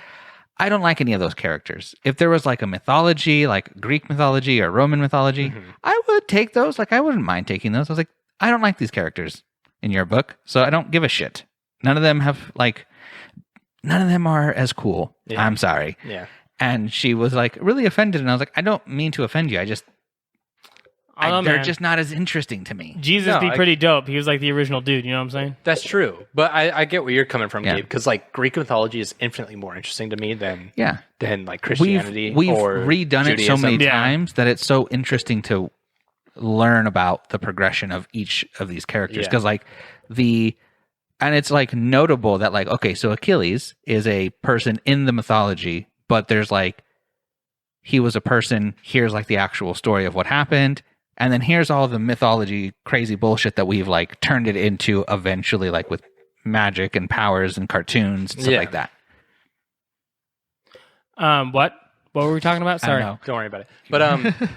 I don't like any of those characters. If there was like a mythology, like Greek mythology or Roman mythology, I would take those. Like, I wouldn't mind taking those. I was like, I don't like these characters in your book, so I don't give a shit. None of them are as cool. Yeah. I'm sorry. Yeah. And she was like really offended. And I was like, I don't mean to offend you. They're just not as interesting to me. Jesus be pretty dope. He was like the original dude. You know what I'm saying? That's true. But I get where you're coming from, Yeah. Gabe, because like Greek mythology is infinitely more interesting to me than like Christianity. We've or redone it so Judaism. many Yeah. times that it's so interesting to learn about the progression of each of these characters. Because and it's like notable that like, okay, so Achilles is a person in the mythology, but there's like, he was a person, here's like the actual story of what happened. And then here's all the mythology crazy bullshit that we've like turned it into eventually, like with magic and powers and cartoons and stuff like that. What were we talking about? I don't Sorry. know. Don't worry about it. But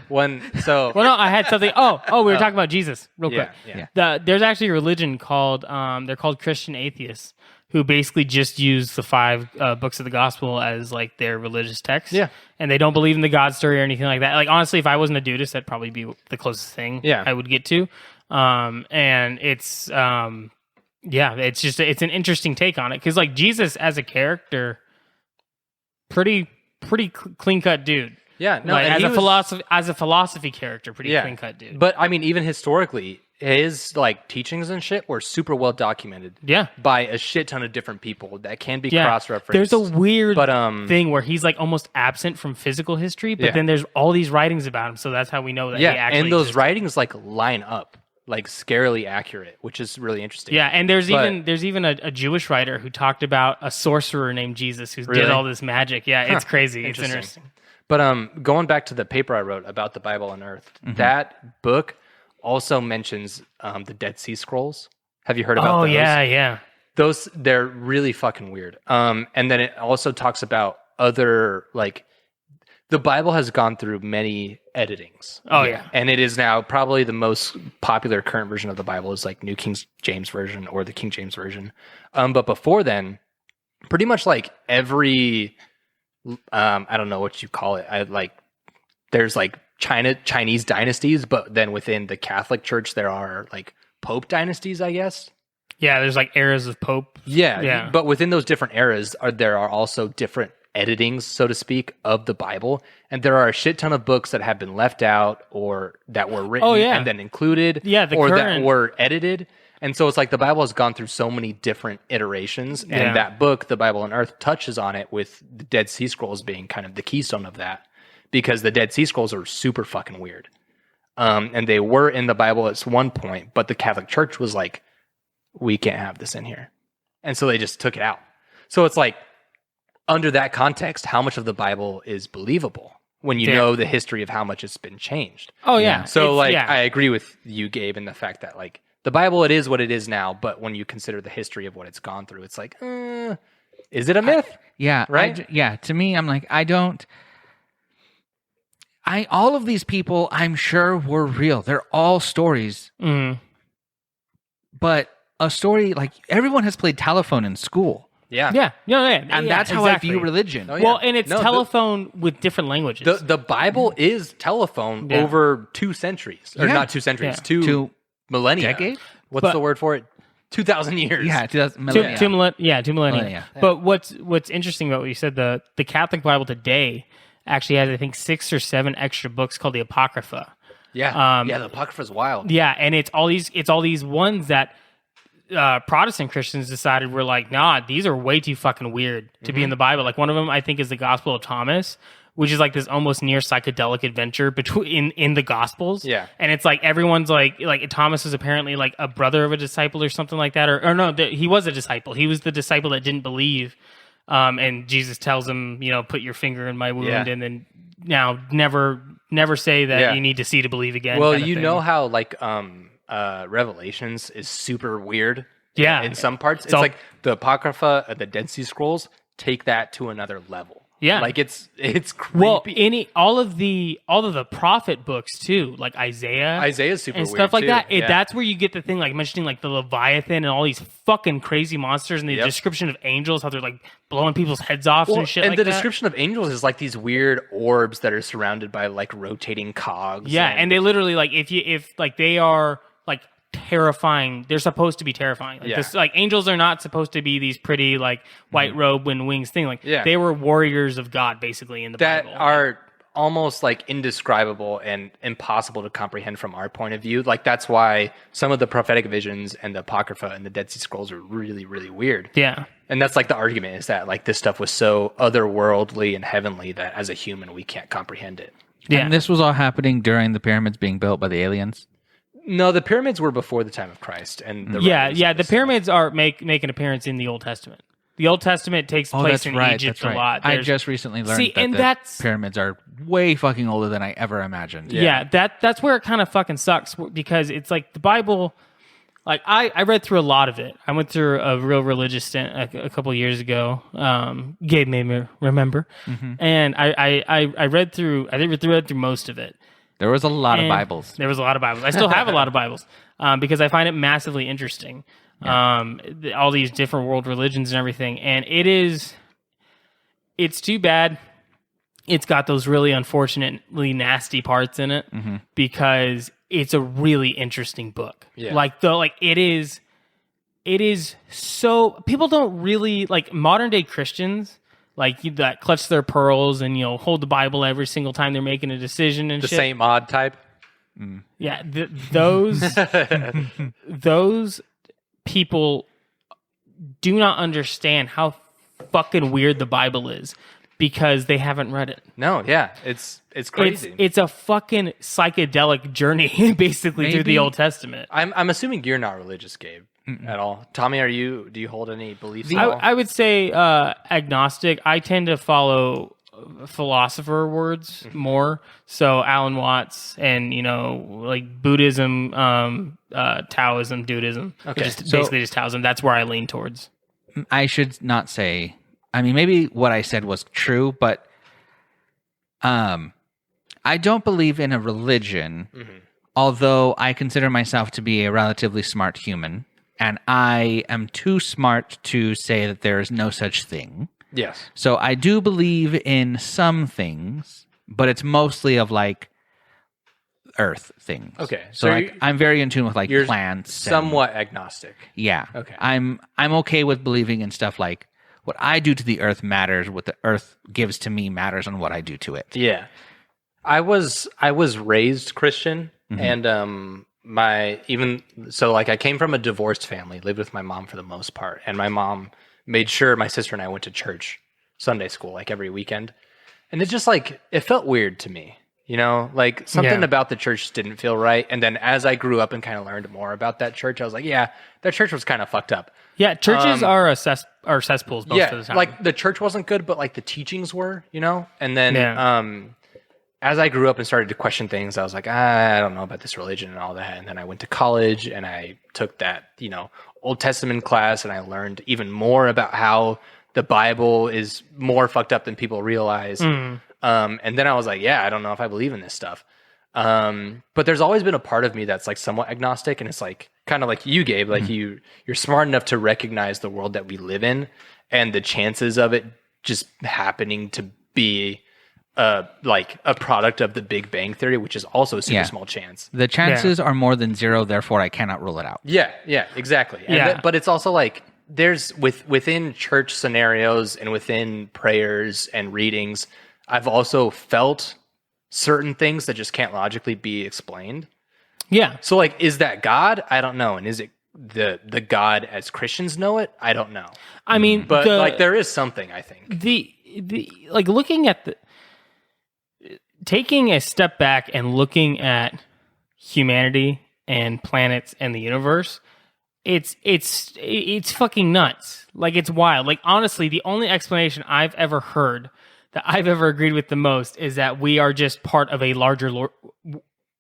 well, no, I had something. Oh, we were talking about Jesus real quick. Yeah. There's actually a religion called they're called Christian atheists who basically just use the 5 books of the gospel as like their religious text. Yeah. And they don't believe in the God story or anything like that. Like honestly, if I wasn't a Dudist, that'd probably be the closest thing I would get to. And it's it's an interesting take on it because like Jesus as a character, pretty clean cut dude. Yeah, no, like, and as a philosophy character, pretty clean cut dude. But I mean, even historically, his like teachings and shit were super well documented. Yeah, by a shit ton of different people that can be cross referenced. There's a weird thing where he's like almost absent from physical history, but then there's all these writings about him, so that's how we know that. he actually and those existed. writings like line up. Like scarily accurate, which is really interesting. Yeah, and there's even a Jewish writer who talked about a sorcerer named Jesus who did all this magic. Yeah, it's crazy. It's interesting. But going back to the paper I wrote about the Bible on Earth, that book also mentions the Dead Sea Scrolls. Have you heard about those? Yeah. Those they're really fucking weird. And then it also talks about other like the Bible has gone through many editings. Oh yeah. And it is now probably the most popular current version of the Bible is like New King James Version or the King James Version. But before then, pretty much like every I don't know what you call it. There's like Chinese dynasties, but then within the Catholic Church there are like Pope dynasties, I guess. Yeah, there's like eras of Pope. Yeah. But within those different eras there are also different editings, so to speak, of the Bible, and there are a shit ton of books that have been left out or that were written and then included, that were edited. And so it's like the Bible has gone through so many different iterations, and that book, The Bible on Earth, touches on it with the Dead Sea Scrolls being kind of the keystone of that, because the Dead Sea Scrolls are super fucking weird. And they were in the Bible at one point, but the Catholic Church was like, we can't have this in here. And so they just took it out. So it's like, under that context, how much of the Bible is believable when you know the history of how much it's been changed? Oh, yeah. So, I agree with you, Gabe, in the fact that, like, the Bible, it is what it is now, but when you consider the history of what it's gone through, it's like, is it a myth? Right? To me, I'm like, all of these people, I'm sure, were real. They're all stories. But a story, like, everyone has played telephone in school. Yeah. And that's how I view religion. Oh, yeah. Well, and it's telephone with different languages. The Bible is telephone over 2 centuries. Or not 2 centuries, 2 millennia. Decade? What's the word for it? 2,000 years. Yeah, 2,000 millennia. Two millennia. But what's interesting about what you said, the Catholic Bible today actually has, I think, 6 or 7 extra books called the Apocrypha. Yeah. The Apocrypha is wild. Yeah, and it's all these ones that Protestant Christians decided were like, nah, these are way too fucking weird to be in the Bible. Like one of them, I think, is the Gospel of Thomas, which is like this almost near psychedelic adventure between in the Gospels. Yeah, and it's like everyone's like Thomas is apparently like a brother of a disciple or something like that, or no, he was a disciple. He was the disciple that didn't believe, and Jesus tells him, put your finger in my wound, and then now never say that you need to see to believe again. Well, you know how like Revelations is super weird. In some parts, it's like the Apocrypha, the Dead Sea Scrolls take that to another level. Yeah. Like it's creepy. Well, all of the prophet books too, like Isaiah's super and weird stuff like too. that. Yeah. That's where you get the thing, like mentioning like the Leviathan and all these fucking crazy monsters, and the Yep. description of angels, how they're like blowing people's heads off Well, and shit. and like the that. description of angels is like these weird orbs that are surrounded by like rotating cogs. Yeah, and they literally like if like they are like terrifying. They're supposed to be terrifying. Like Yeah. this, like angels are not supposed to be these pretty like white robe and wings thing. Like Yeah. they were warriors of God basically in the that Bible. are almost like indescribable and impossible to comprehend from our point of view. Like that's why some of the prophetic visions and the Apocrypha and the Dead Sea Scrolls are really, really weird. Yeah. And that's like the argument is that like this stuff was so otherworldly and heavenly that as a human we can't comprehend it. Yeah. And this was all happening during the pyramids being built by the aliens. No, the pyramids were before the time of Christ, and the Yeah, writings yeah. of The this pyramids are make an appearance in the Old Testament. The Old Testament takes place in Egypt a lot. I There's- just recently learned See, that and the that's- pyramids are way fucking older than I ever imagined. yeah, that's where it kind of fucking sucks because it's like the Bible. Like I read through a lot of it. I went through a real religious stint a couple years ago. Gabe made me remember, and I read through. I think read through most of it. There was a lot of And Bibles. There was a lot of Bibles. I still have a lot of Bibles because I find it massively interesting. All these different world religions and everything, and it's too bad. It's got those really unfortunately nasty parts in it because it's a really interesting book. Yeah. It is so people don't really like modern day Christians that clutch their pearls and hold the Bible every single time they're making a decision and the shit. same odd type. Yeah, those people do not understand how fucking weird the Bible is because they haven't read it. No, yeah, it's crazy. It's a fucking psychedelic journey basically through the Maybe- Old Testament. I'm assuming you're not religious, Gabe, at all. Tommy, do you hold any beliefs at all? I would say agnostic. I tend to follow philosopher words more. So Alan Watts and like Buddhism, Taoism, Dudeism. Okay. Basically just Taoism. That's where I lean towards. I should not say. I mean, maybe what I said was true, but I don't believe in a religion, although I consider myself to be a relatively smart human, and I am too smart to say that there is no such thing. Yes. So I do believe in some things, but it's mostly of like earth things. Okay, So so like I'm very in tune with like You're plants. somewhat agnostic. Yeah. Okay. I'm okay with believing in stuff like what I do to the earth matters, what the earth gives to me matters, and what I do to it. Yeah. I was raised Christian, and I came from a divorced family, lived with my mom for the most part, and my mom made sure my sister and I went to church, Sunday school, like every weekend. And it just it felt weird to me, like something about the church didn't feel right. And then as I grew up and kind of learned more about that church, I was like, yeah, that church was kind of fucked up. Yeah, churches are cesspools most of the time. Like the church wasn't good, but like the teachings were, And then as I grew up and started to question things, I was like, I don't know about this religion and all that. And then I went to college and I took that, Old Testament class, and I learned even more about how the Bible is more fucked up than people realize. And then I was like, yeah, I don't know if I believe in this stuff. But there's always been a part of me that's like somewhat agnostic, and it's like kind of like you, Gabe, like you're smart enough to recognize the world that we live in and the chances of it just happening to be like a product of the Big Bang Theory, which is also a super small chance. The chances are more than zero, therefore I cannot rule it out. Yeah, exactly. And but it's also like there's within church scenarios and within prayers and readings, I've also felt certain things that just can't logically be explained. yeah. So like, is that God? I don't know. And is it the God as Christians know it? I don't know. I mean, But like there is something, I think. the like looking at taking a step back and looking at humanity and planets and the universe, it's fucking nuts. Like it's wild. Like honestly, the only explanation I've ever heard that I've ever agreed with the most is that we are just part of a larger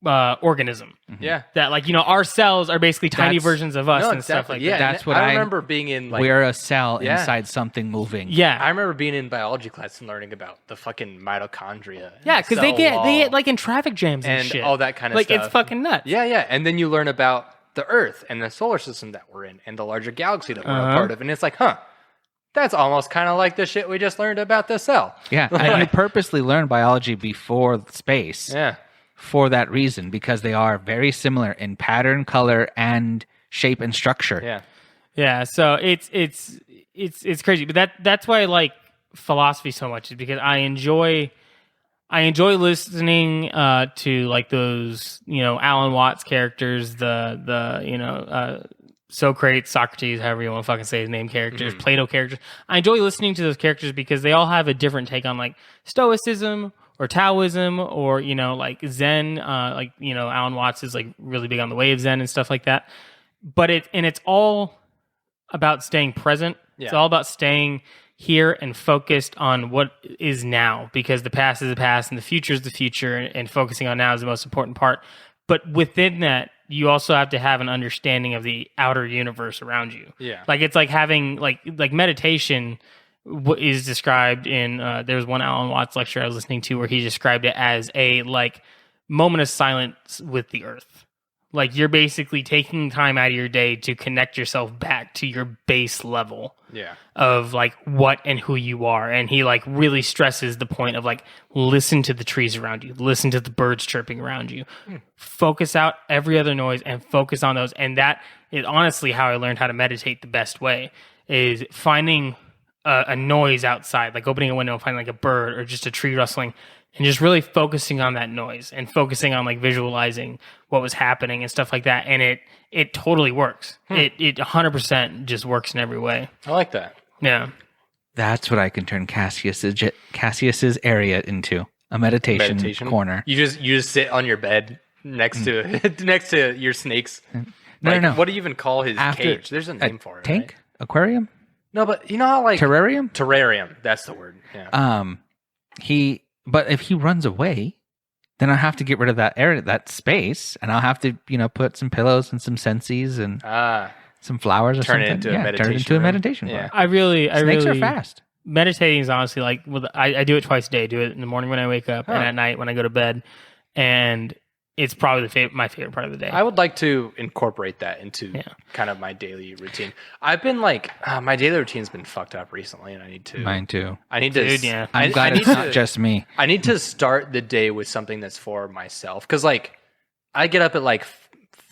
organism. Yeah. That like, our cells are basically tiny That's- versions of us No, and stuff like definitely. Yeah, that. That's what I I- remember being in like. We're a cell Yeah. inside something moving. Yeah. I remember being in biology class and learning about the fucking mitochondria. Yeah, because they cell get wall, like in traffic jams and, and shit. all that kind of like stuff. it's fucking nuts. Yeah, yeah. And then you learn about the Earth and the solar system that we're in and the larger galaxy that we're a part of. And it's like, that's almost kind of like the shit we just learned about the cell. Yeah, and you purposely learn biology before space Yeah. for that reason, because they are very similar in pattern, color, and shape and structure. Yeah. Yeah, so it's crazy, but that's why I like philosophy so much, is because I enjoy listening to like those Alan Watts characters, the Socrates, Socrates, however you want to fucking say his name, characters, Plato characters. I enjoy listening to those characters because they all have a different take on like Stoicism or Taoism or like Zen. Like Alan Watts is like really big on the way of Zen and stuff like that. But it's all about staying present. It's all about staying here and focused on what is now, because the past is the past and the future is the future, and focusing on now is the most important part. But within that, you also have to have an understanding of the outer universe around you. Yeah. Like it's like having like meditation is described in there was one Alan Watts lecture I was listening to where he described it as a like moment of silence with the earth. Like you're basically taking time out of your day to connect yourself back to your base level of like what and who you are. And he like really stresses the point of like, listen to the trees around you, listen to the birds chirping around you, focus out every other noise and focus on those. And that is honestly how I learned how to meditate the best way, is finding a noise outside, like opening a window and finding like a bird or just a tree rustling, and just really focusing on that noise and focusing on like visualizing what was happening and stuff like that. And it totally works. It 100% just works in every way. I like that. Yeah. That's what I can turn Cassius's area into, a meditation corner. You just sit on your bed next to your snakes. No. What do you even call his cage? There's a name for it. Tank? Right? Aquarium? No, but you know how like Terrarium? terrarium. That's the word. Yeah. But if he runs away, then I have to get rid of that area, that space, and I'll have to, put some pillows and some sensies and some flowers or Turn something. it into a meditation Turn it into a room. meditation Yeah. room. I really Snakes are fast. Meditating is honestly like, I do it twice a day. I do it in the morning when I wake up and at night when I go to bed. And it's probably my favorite part of the day. I would like to incorporate that into kind of my daily routine. I've been like, my daily routine's been fucked up recently, and I need to. Mine too. I need to. Dude, yeah. I'm glad it's not just me. I need to start the day with something that's for myself, because like I get up at like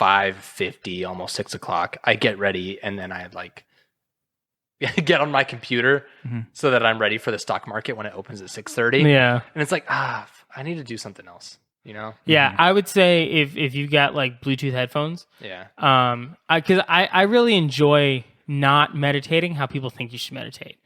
5:50, almost 6 o'clock. I get ready, and then I like get on my computer so that I'm ready for the stock market when it opens at 6:30. Yeah. And it's like, I need to do something else. Yeah, I would say if you've got like Bluetooth headphones, because I really enjoy not meditating how people think you should meditate.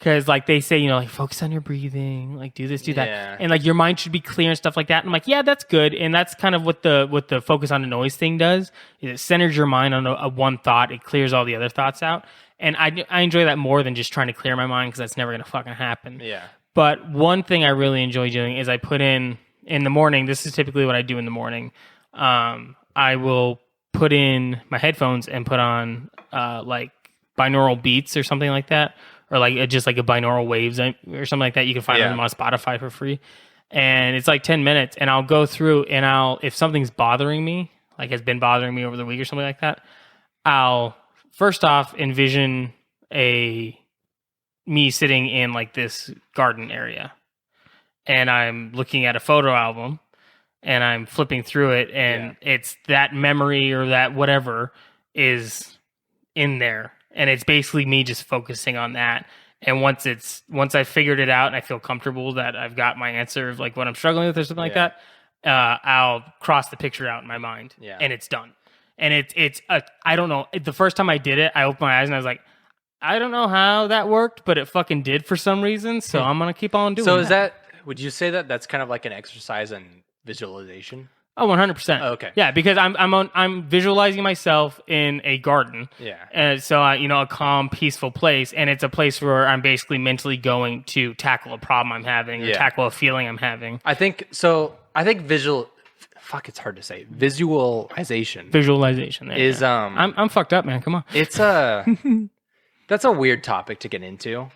Because like they say, like focus on your breathing, like do this, do that, and like your mind should be clear and stuff like that. And I'm like, yeah, that's good, and that's kind of what the focus on the noise thing does. Is it centers your mind on a one thought, it clears all the other thoughts out, and I enjoy that more than just trying to clear my mind, because that's never gonna fucking happen. Yeah. But one thing I really enjoy doing is I put in the morning. This is typically what I do in the morning. I will put in my headphones and put on like binaural beats or something like that, or like just like a binaural waves or something like that. You can find them on Spotify for free, and it's like 10 minutes. And I'll go through and if something's bothering me, like has been bothering me over the week or something like that, I'll first off envision me sitting in like this garden area. And I'm looking at a photo album and I'm flipping through it, and it's that memory or that whatever is in there. And it's basically me just focusing on that. And once I figured it out and I feel comfortable that I've got my answer of like what I'm struggling with or something like that, I'll cross the picture out in my mind and it's done. And I don't know. The first time I did it, I opened my eyes and I was like, I don't know how that worked, but it fucking did for some reason. So I'm going to keep on doing it. Would you say that that's kind of like an exercise in visualization? Oh, 100%. Oh, okay. Yeah, because I'm visualizing myself in a garden. Yeah. And so a calm, peaceful place, and it's a place where I'm basically mentally going to tackle a problem I'm having or tackle a feeling I'm having. I think so. I think fuck, it's hard to say. Visualization Visualization there, is yeah. I'm fucked up, man. Come on. it's a that's a weird topic to get into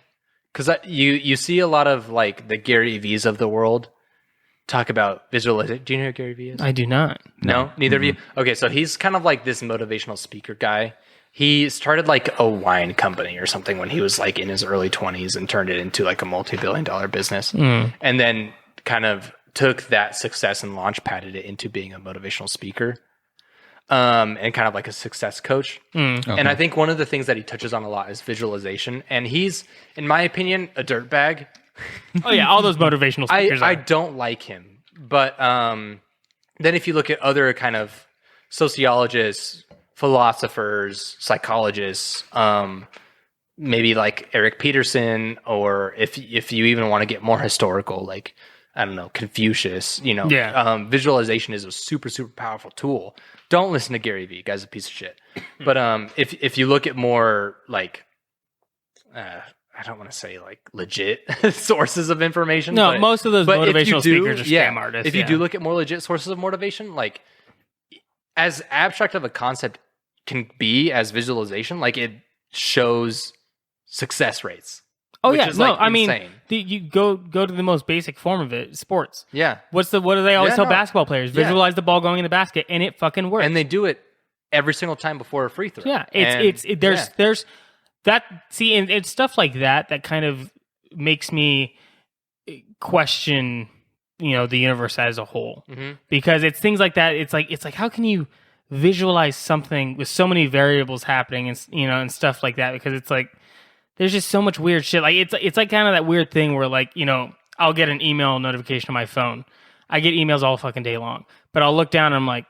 because you see a lot of like the Gary V's of the world talk about visualization. Do you know who Gary V is? I do not. No, neither of you. Okay, so he's kind of like this motivational speaker guy. He started like a wine company or something when he was like in his early 20s and turned it into like a multi-billion-dollar business. And then kind of took that success and launch padded it into being a motivational speaker. And kind of like a success coach. Okay. And I think one of the things that he touches on a lot is visualization. And he's, in my opinion, a dirtbag. Oh yeah, all those motivational speakers. I don't like him. But then if you look at other kind of sociologists, philosophers, psychologists, maybe like Eric Peterson, or if you even want to get more historical, like, I don't know, Confucius, visualization is a super, super powerful tool. Don't listen to Gary Vee. Guy's a piece of shit. But if you look at more like, I don't want to say like legit sources of information. No, but, most of those motivational speakers are scam artists. If you do look at more legit sources of motivation, like as abstract of a concept can be as visualization, like it shows success rates. Oh which yeah, is, no, like, I mean, insane. you go to the most basic form of it, sports. Yeah. What do they always Yeah, tell no. basketball players? Yeah. Visualize the ball going in the basket, and it fucking works. And they do it every single time before a free throw. Yeah, And- there's that. See, and it's stuff like that kind of makes me question, the universe as a whole, because it's things like that. It's like how can you visualize something with so many variables happening and and stuff like that? Because it's like there's just so much weird shit. Like it's like kind of that weird thing where like I'll get an email notification on my phone. I get emails all fucking day long, but I'll look down and I'm like,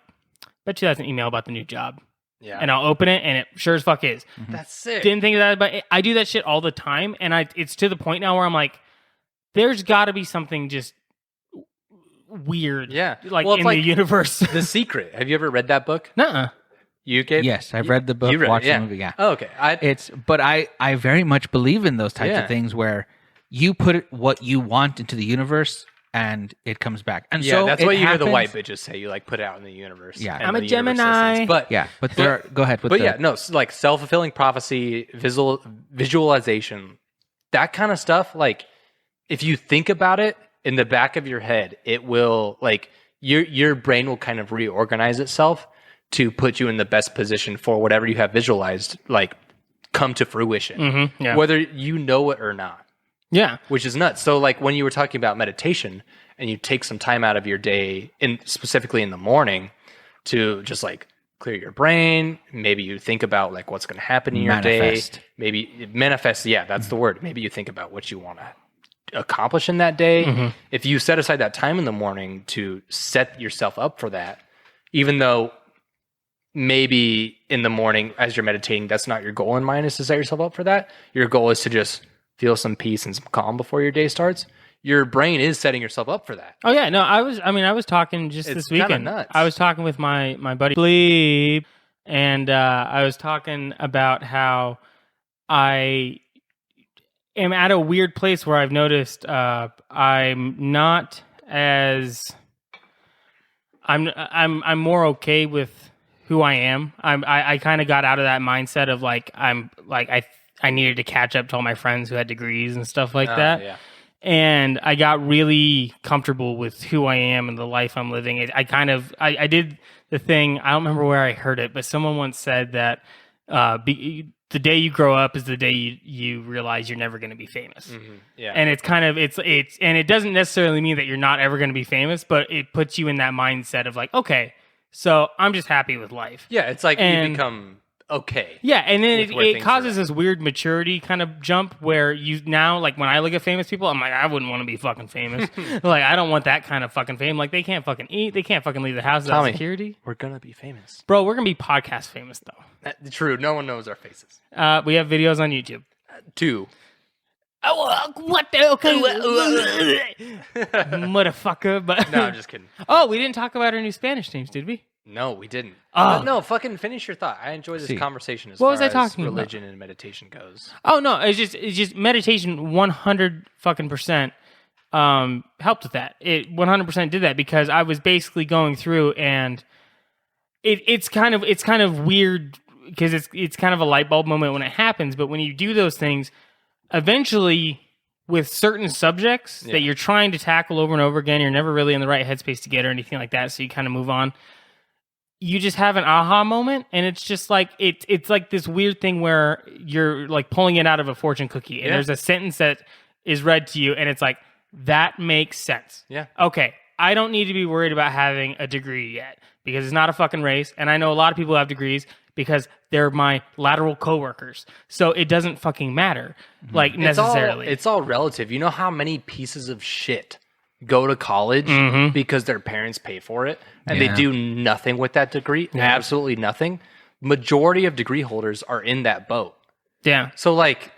bet you that's an email about the new job. Yeah. And I'll open it, and it sure as fuck is. That's sick. Didn't think of that, but I do that shit all the time, and it's to the point now where I'm like, there's got to be something just weird, Yeah. like Well, it's in like the universe. The Secret. Have you ever read that book? Nuh-uh. You, Gabe? Yes, I've read the book, You read it, watched yeah. the movie. Yeah, Oh, okay. but I very much believe in those types Yeah. of things where you put what you want into the universe and it comes back. And Yeah, so that's it what you hear the white happens- bitches say. You like put it out in the universe. Yeah. and I'm a the universe Gemini. listens. But Yeah, but there. Go ahead. With but the, yeah, no, like self-fulfilling prophecy, visualization, that kind of stuff. Like, if you think about it in the back of your head, it will like your brain will kind of reorganize itself to put you in the best position for whatever you have visualized, like come to fruition, Yeah. whether you know it or not. Yeah. Which is nuts. So like when you were talking about meditation and you take some time out of your day, specifically in the morning, to just like clear your brain, maybe you think about like what's going to happen in your Manifest. day. Maybe manifest. Yeah, that's the word. Maybe you think about what you want to accomplish in that day. If you set aside that time in the morning to set yourself up for that, even though maybe in the morning as you're meditating, that's not your goal in mind is to set yourself up for that. Your goal is to just feel some peace and some calm before your day starts. Your brain is setting yourself up for that. Oh yeah. No, I was talking just It's this kinda weekend. nuts. I was talking with my buddy Bleep, and I was talking about how I am at a weird place where I've noticed I'm not as I'm more okay with who I am. I kind of got out of that mindset of like I needed to catch up to all my friends who had degrees and stuff like that. Yeah. And I got really comfortable with who I am and the life I'm living. I did the thing. I don't remember where I heard it, but someone once said that the day you grow up is the day you realize you're never going to be famous. Yeah. And it's kind of it's and it doesn't necessarily mean that you're not ever going to be famous, but it puts you in that mindset of like, okay, so I'm just happy with life. Yeah, it's like And- you become okay. Yeah, and then With where it things causes are this weird maturity kind of jump where you now, like when I look at famous people, I'm like, I wouldn't want to be fucking famous. Like, I don't want that kind of fucking fame. Like, they can't fucking eat. They can't fucking leave the house without Tommy, security. We're gonna be famous. Bro, we're going to be podcast famous, though. True. No one knows our faces. We have videos on YouTube. 2. Oh, what the? Okay. Motherfucker. But No, I'm just kidding. Oh, we didn't talk about our new Spanish names, did we? No, we didn't. Oh. No, fucking finish your thought. I enjoy this See. conversation as What far was I as talking about? religion and meditation goes. Oh no, it's just meditation 100 fucking percent helped with that. It 100% did that because I was basically going through, and it's kind of weird because it's kind of a light bulb moment when it happens. But when you do those things, eventually with certain subjects that you're trying to tackle over and over again, you're never really in the right headspace to get or anything like that. So you kind of move on. You just have an aha moment, and it's just like it's like this weird thing where you're like pulling it out of a fortune cookie, and there's a sentence that is read to you, and it's like, that makes sense. Yeah. Okay, I don't need to be worried about having a degree yet because it's not a fucking race, and I know a lot of people have degrees because they're my lateral coworkers, so it doesn't fucking matter, like necessarily. It's all relative. You know how many pieces of shit go to college because their parents pay for it and they do nothing with that degree? Absolutely nothing. Majority of degree holders are in that boat. Yeah. So like,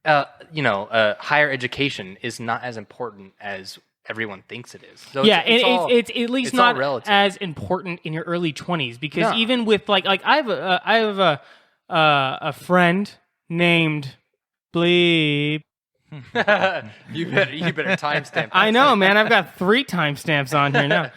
higher education is not as important as everyone thinks it is. So it's at least not relative. as important in your early 20s because even with like I have a friend named Bleep. you better timestamp. I know, man. I've got 3 timestamps on here now.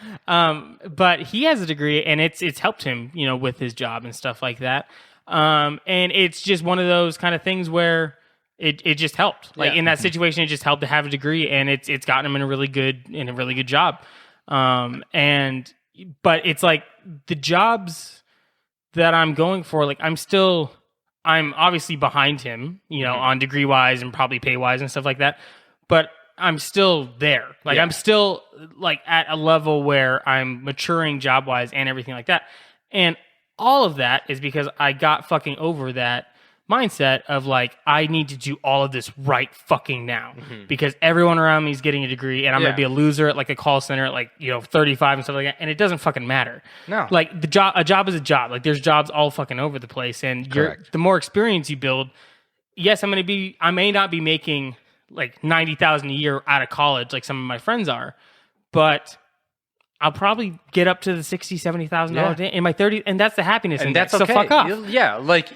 But he has a degree, and it's helped him, with his job and stuff like that. And it's just one of those kind of things where it just helped. Like in that situation, it just helped to have a degree, and it's gotten him in a really good job. But it's like the jobs that I'm going for, like I'm obviously behind him, on degree wise and probably pay wise and stuff like that. But I'm still there. Like I'm still like at a level where I'm maturing job wise and everything like that. And all of that is because I got fucking over that mindset of like, I need to do all of this right fucking now because everyone around me is getting a degree and I'm going to be a loser at like a call center at like, 35 and stuff like that. And it doesn't fucking matter. No. Like a job is a job. Like there's jobs all fucking over the place. And the more experience you build, yes, I may not be making like $90,000 a year out of college like some of my friends are, but I'll probably get up to the $60,000, $70,000 in my 30s, and that's the happiness. And that's okay. So fuck off. Yeah, like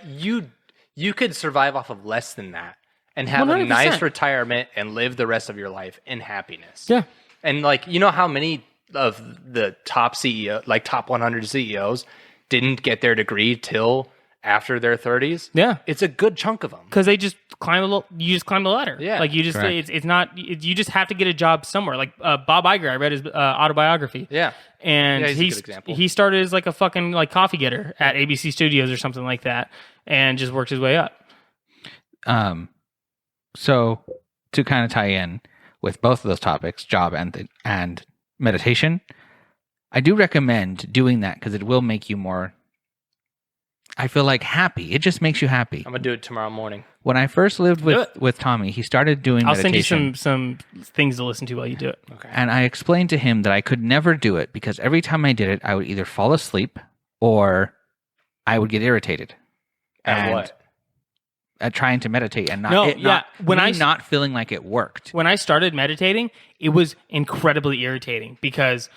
you could survive off of less than that and have 100%. A nice retirement and live the rest of your life in happiness. Yeah. And like, how many of the top CEO, like top 100 CEOs didn't get their degree till after their 30s? Yeah. It's a good chunk of them. Because they just you just climb the ladder. Yeah. Like you just, it's not, you just have to get a job somewhere. Like Bob Iger, I read his autobiography. Yeah. And he's a good example. He started as like a fucking like coffee getter at ABC Studios or something like that and just worked his way up. So to kind of tie in with both of those topics, job and meditation, I do recommend doing that because it will make you more, I feel like, happy. It just makes you happy. I'm going to do it tomorrow morning. When I first lived with Tommy, he started doing meditation. I'll send you some things to listen to while you do it. Okay. And I explained to him that I could never do it because every time I did it, I would either fall asleep or I would get irritated. At what? At trying to meditate and not feeling like it worked. When I started meditating, it was incredibly irritating because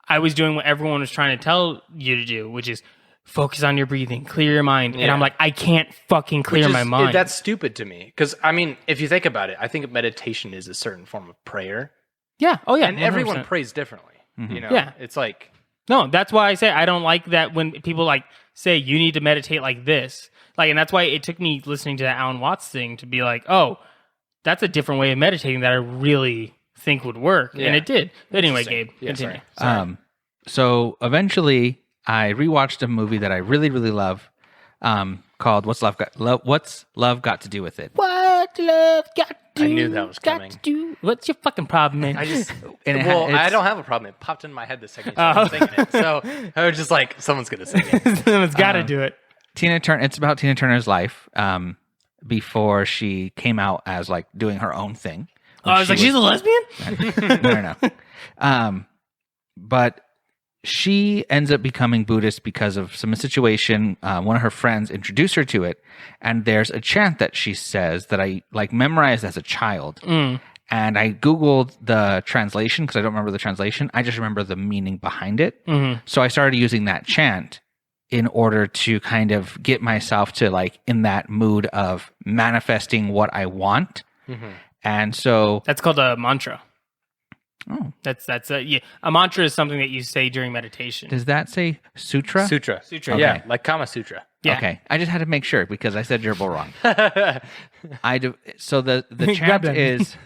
I was doing what everyone was trying to tell you to do, which is focus on your breathing, clear your mind. Yeah. And I'm like, I can't fucking clear my mind. That's stupid to me. Because, I mean, if you think about it, I think meditation is a certain form of prayer. Yeah. Oh, yeah. And 100%. Everyone prays differently. Mm-hmm. Yeah. It's like... No, that's why I say I don't like that when people like say you need to meditate like this. Like, and that's why it took me listening to that Alan Watts thing to be like, oh, that's a different way of meditating that I really think would work. Yeah. And it did. But anyway, Gabe, continue. Sorry. So eventually I rewatched a movie that I really, really love called What's Love Got to Do with It? What love got to do? I knew that was coming. What's your fucking problem, man? I don't have a problem. It popped in my head the second time I was singing it. So I was just like, someone's going to sing it. Someone's got to do it. It's about Tina Turner's life before she came out as like doing her own thing. I was like, she's a lesbian? No. But she ends up becoming Buddhist because of some situation. One of her friends introduced her to it, and there's a chant that she says that I like memorized as a child. And I Googled the translation because I don't remember the translation. I just remember the meaning behind it. So I started using that chant in order to kind of get myself to like in that mood of manifesting what I want. And so that's called a mantra. Oh, That's a mantra is something that you say during meditation. does that say sutra? Sutra. Sutra. Yeah, like Kama Sutra. Yeah. Okay, I just had to make sure because I said gerbil wrong. So the Grab chant that. is,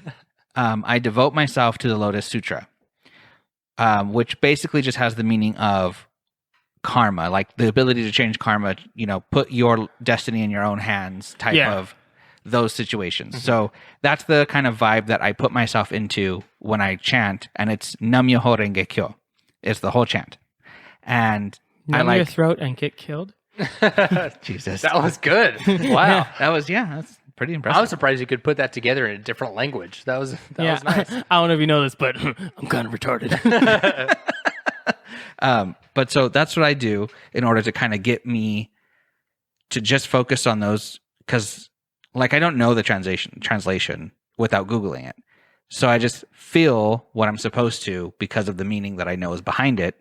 I devote myself to the Lotus Sutra, which basically just has the meaning of karma, like the ability to change karma. Put your destiny in your own hands, type Yeah. of those situations. So that's the kind of vibe that I put myself into when I chant, and it's Nam Myoho Renge Kyo. It's the whole chant, and Numb I your like throat and get killed. Jesus. That was good. Wow. That's pretty impressive. I was surprised you could put that together in a different language. That was nice. I don't know if you know this, but I'm kind of retarded. But so that's what I do in order to kind of get me to just focus on those, because like I don't know the translation without Googling it. So I just feel what I'm supposed to because of the meaning that I know is behind it.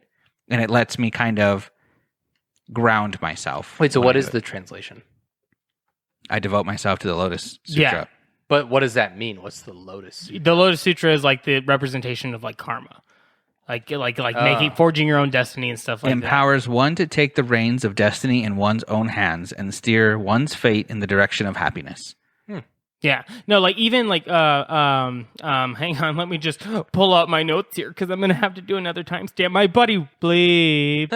And it lets me kind of ground myself. Wait, so when what I is do it. the translation? I devote myself to the Lotus Sutra. Yeah. But what does that mean? What's the Lotus? The Lotus Sutra is like the representation of like karma, like forging your own destiny and stuff like Empowers one to take the reins of destiny in one's own hands and steer one's fate in the direction of happiness. that. Yeah, no, like even like hang on, let me just pull out my notes here because I'm gonna have to do another timestamp. My buddy Bleep.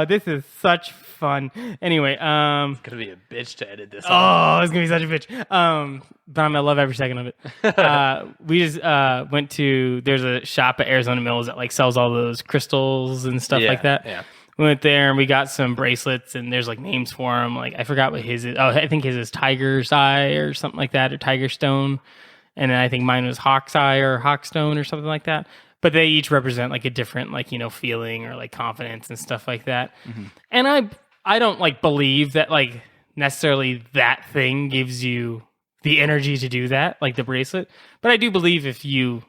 This is such fun. Anyway, It's gonna be a bitch to edit this. oh, it's gonna be such a bitch. But I'm gonna love every second of it. We just went to there's a shop at Arizona Mills that like sells all those crystals and stuff like that. Yeah. We went there and we got some bracelets and there's like names for them. Like I forgot what his is. Oh, I think his is Tiger's Eye or something like that, or Tiger Stone. And then I think mine was Hawk's Eye or Hawk Stone or something like that. But they each represent like a different like, feeling or like confidence and stuff like that. Mm-hmm. And I don't like believe that like necessarily that thing gives you the energy to do that, like the bracelet. But I do believe if you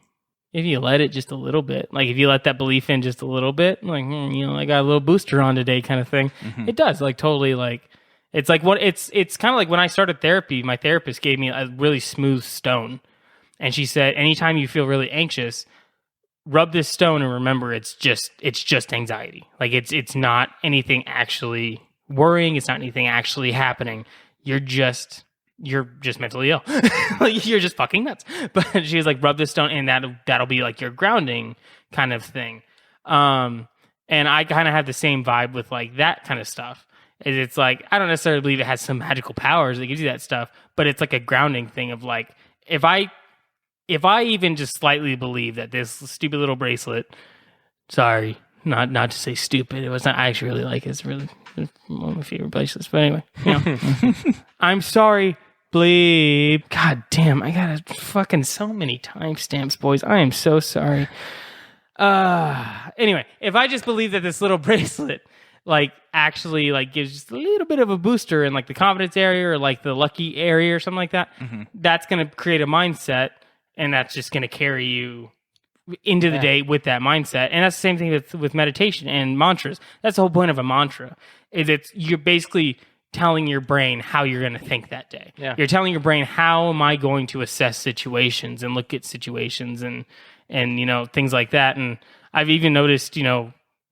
let it just a little bit, like if you let that belief in just a little bit, like, I got a little booster on today kind of thing. Mm-hmm. It does like totally like, it's like it's kind of like when I started therapy, my therapist gave me a really smooth stone. And she said, anytime you feel really anxious, rub this stone and remember it's just anxiety. Like it's not anything actually worrying. It's not anything actually happening. You're just mentally ill. Like you're just fucking nuts. But she was like, rub this stone and that'll be like your grounding kind of thing. And I kind of have the same vibe with like that kind of stuff. It's like, I don't necessarily believe it has some magical powers that gives you that stuff, but it's like a grounding thing of like, if I even just slightly believe that this stupid little bracelet, sorry, not to say stupid, it was not, I actually really like it. It's really one of my favorite bracelets. But anyway, I'm sorry, Bleep. God damn, I got fucking so many timestamps, boys. I am so sorry. Anyway, if I just believe that this little bracelet like actually like gives just a little bit of a booster in like the confidence area or like the lucky area or something like that, that's going to create a mindset. And that's just going to carry you into the day with that mindset. And that's the same thing with meditation and mantras. That's the whole point of a mantra. You're basically telling your brain how you're going to think that day. Yeah. You're telling your brain, how am I going to assess situations and look at situations and things like that. And I've even noticed,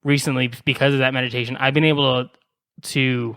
recently because of that meditation, I've been able to